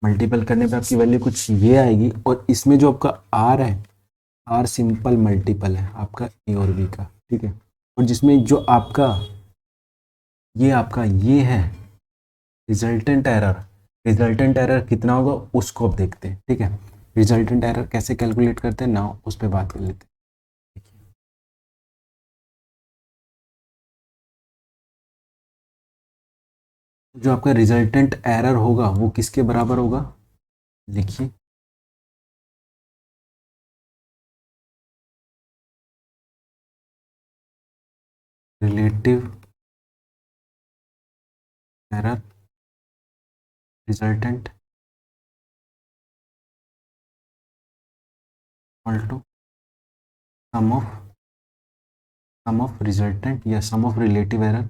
मल्टीपल करने पे आपकी वैल्यू कुछ ये आएगी, और इसमें जो आपका आर है, आर सिंपल मल्टीपल है आपका ए और बी का, ठीक है। और जिसमें जो आपका ये है रिजल्टेंट एरर, रिजल्टेंट एरर कितना होगा उसको अब देखते हैं, ठीक है। रिजल्टेंट एरर कैसे कैलकुलेट करते हैं ना, उस पर बात कर लेते हैं। जो आपका रिजल्टेंट एरर होगा वो किसके बराबर होगा, लिखिए, relative error resultant equal to sum of resultant या sum of relative error,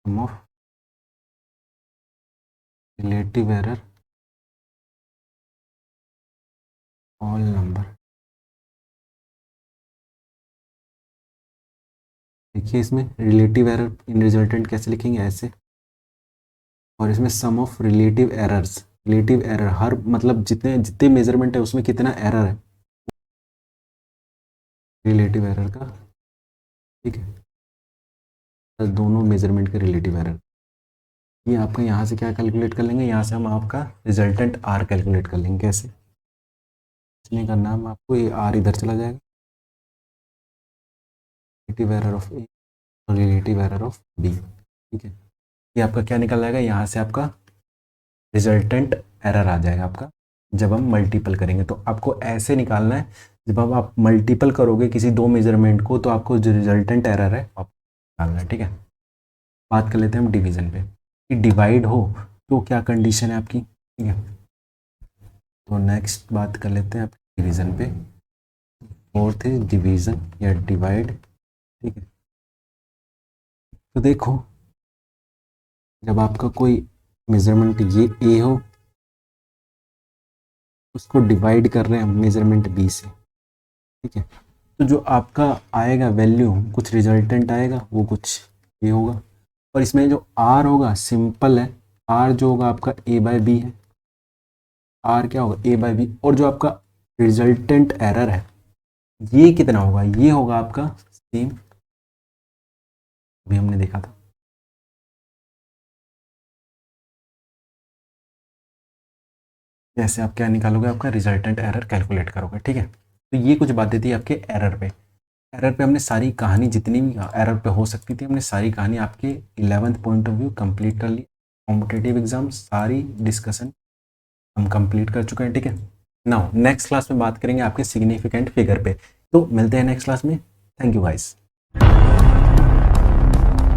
sum of relative error all number. देखिए इसमें रिलेटिव एरर इन रिजल्टेंट कैसे लिखेंगे, ऐसे। और इसमें sum of relative errors, relative error हर मतलब जितने जितने मेजरमेंट है उसमें कितना एरर है, रिलेटिव एरर का, ठीक है, बस दोनों मेजरमेंट के रिलेटिव एरर। ये आपका यहाँ से क्या कैलकुलेट कर लेंगे, यहाँ से हम आपका रिजल्टेंट आर कैलकुलेट कर लेंगे। कैसे, इसने करना हम आपको, ये आर इधर चला जाएगा, रिलेटिव एरर ऑफ ए और रिलेटिव एरर ऑफ बी, ठीक है। ये आपका क्या निकल आएगा, यहाँ से आपका रिजल्टेंट एरर आ जाएगा आपका, जब हम मल्टीपल करेंगे। तो आपको ऐसे निकालना है, जब अब आप मल्टीपल करोगे किसी दो मेजरमेंट को तो आपको जो रिजल्टेंट एरर है आपको निकालना है, ठीक है। बात कर लेते हैं हम डिवीजन पे, कि डिवाइड हो तो क्या कंडीशन है आपकी, ठीक है। तो नेक्स्ट बात कर लेते हैं आप डिवीजन पे। फोर्थ है डिवीजन या डिवाइड, ठीक है। तो देखो जब आपका कोई मेजरमेंट ये ए हो, उसको डिवाइड कर रहे हैं मेजरमेंट बी से, ठीक है। तो जो आपका आएगा वैल्यू, कुछ रिजल्टेंट आएगा वो कुछ ये होगा, और इसमें जो आर होगा सिंपल है, आर जो होगा आपका ए बाय बी है, आर क्या होगा ए बाय बी। और जो आपका रिजल्टेंट एरर है ये कितना होगा, ये होगा आपका सेम, अभी हमने देखा था। जैसे आप क्या निकालोगे, आपका रिजल्टेंट एरर कैलकुलेट करोगे, ठीक है। तो ये कुछ बातें थी आपके एरर पे। एरर पे हमने सारी कहानी, जितनी भी एरर पे हो सकती थी, हमने सारी कहानी आपके 11th point of view complete कर ली। कॉम्पिटेटिव एग्जाम सारी डिस्कशन हम कंप्लीट कर चुके हैं, ठीक है। नाउ नेक्स्ट क्लास में बात करेंगे आपके सिग्निफिकेंट फिगर पे। तो मिलते हैं नेक्स्ट क्लास में। Thank you guys.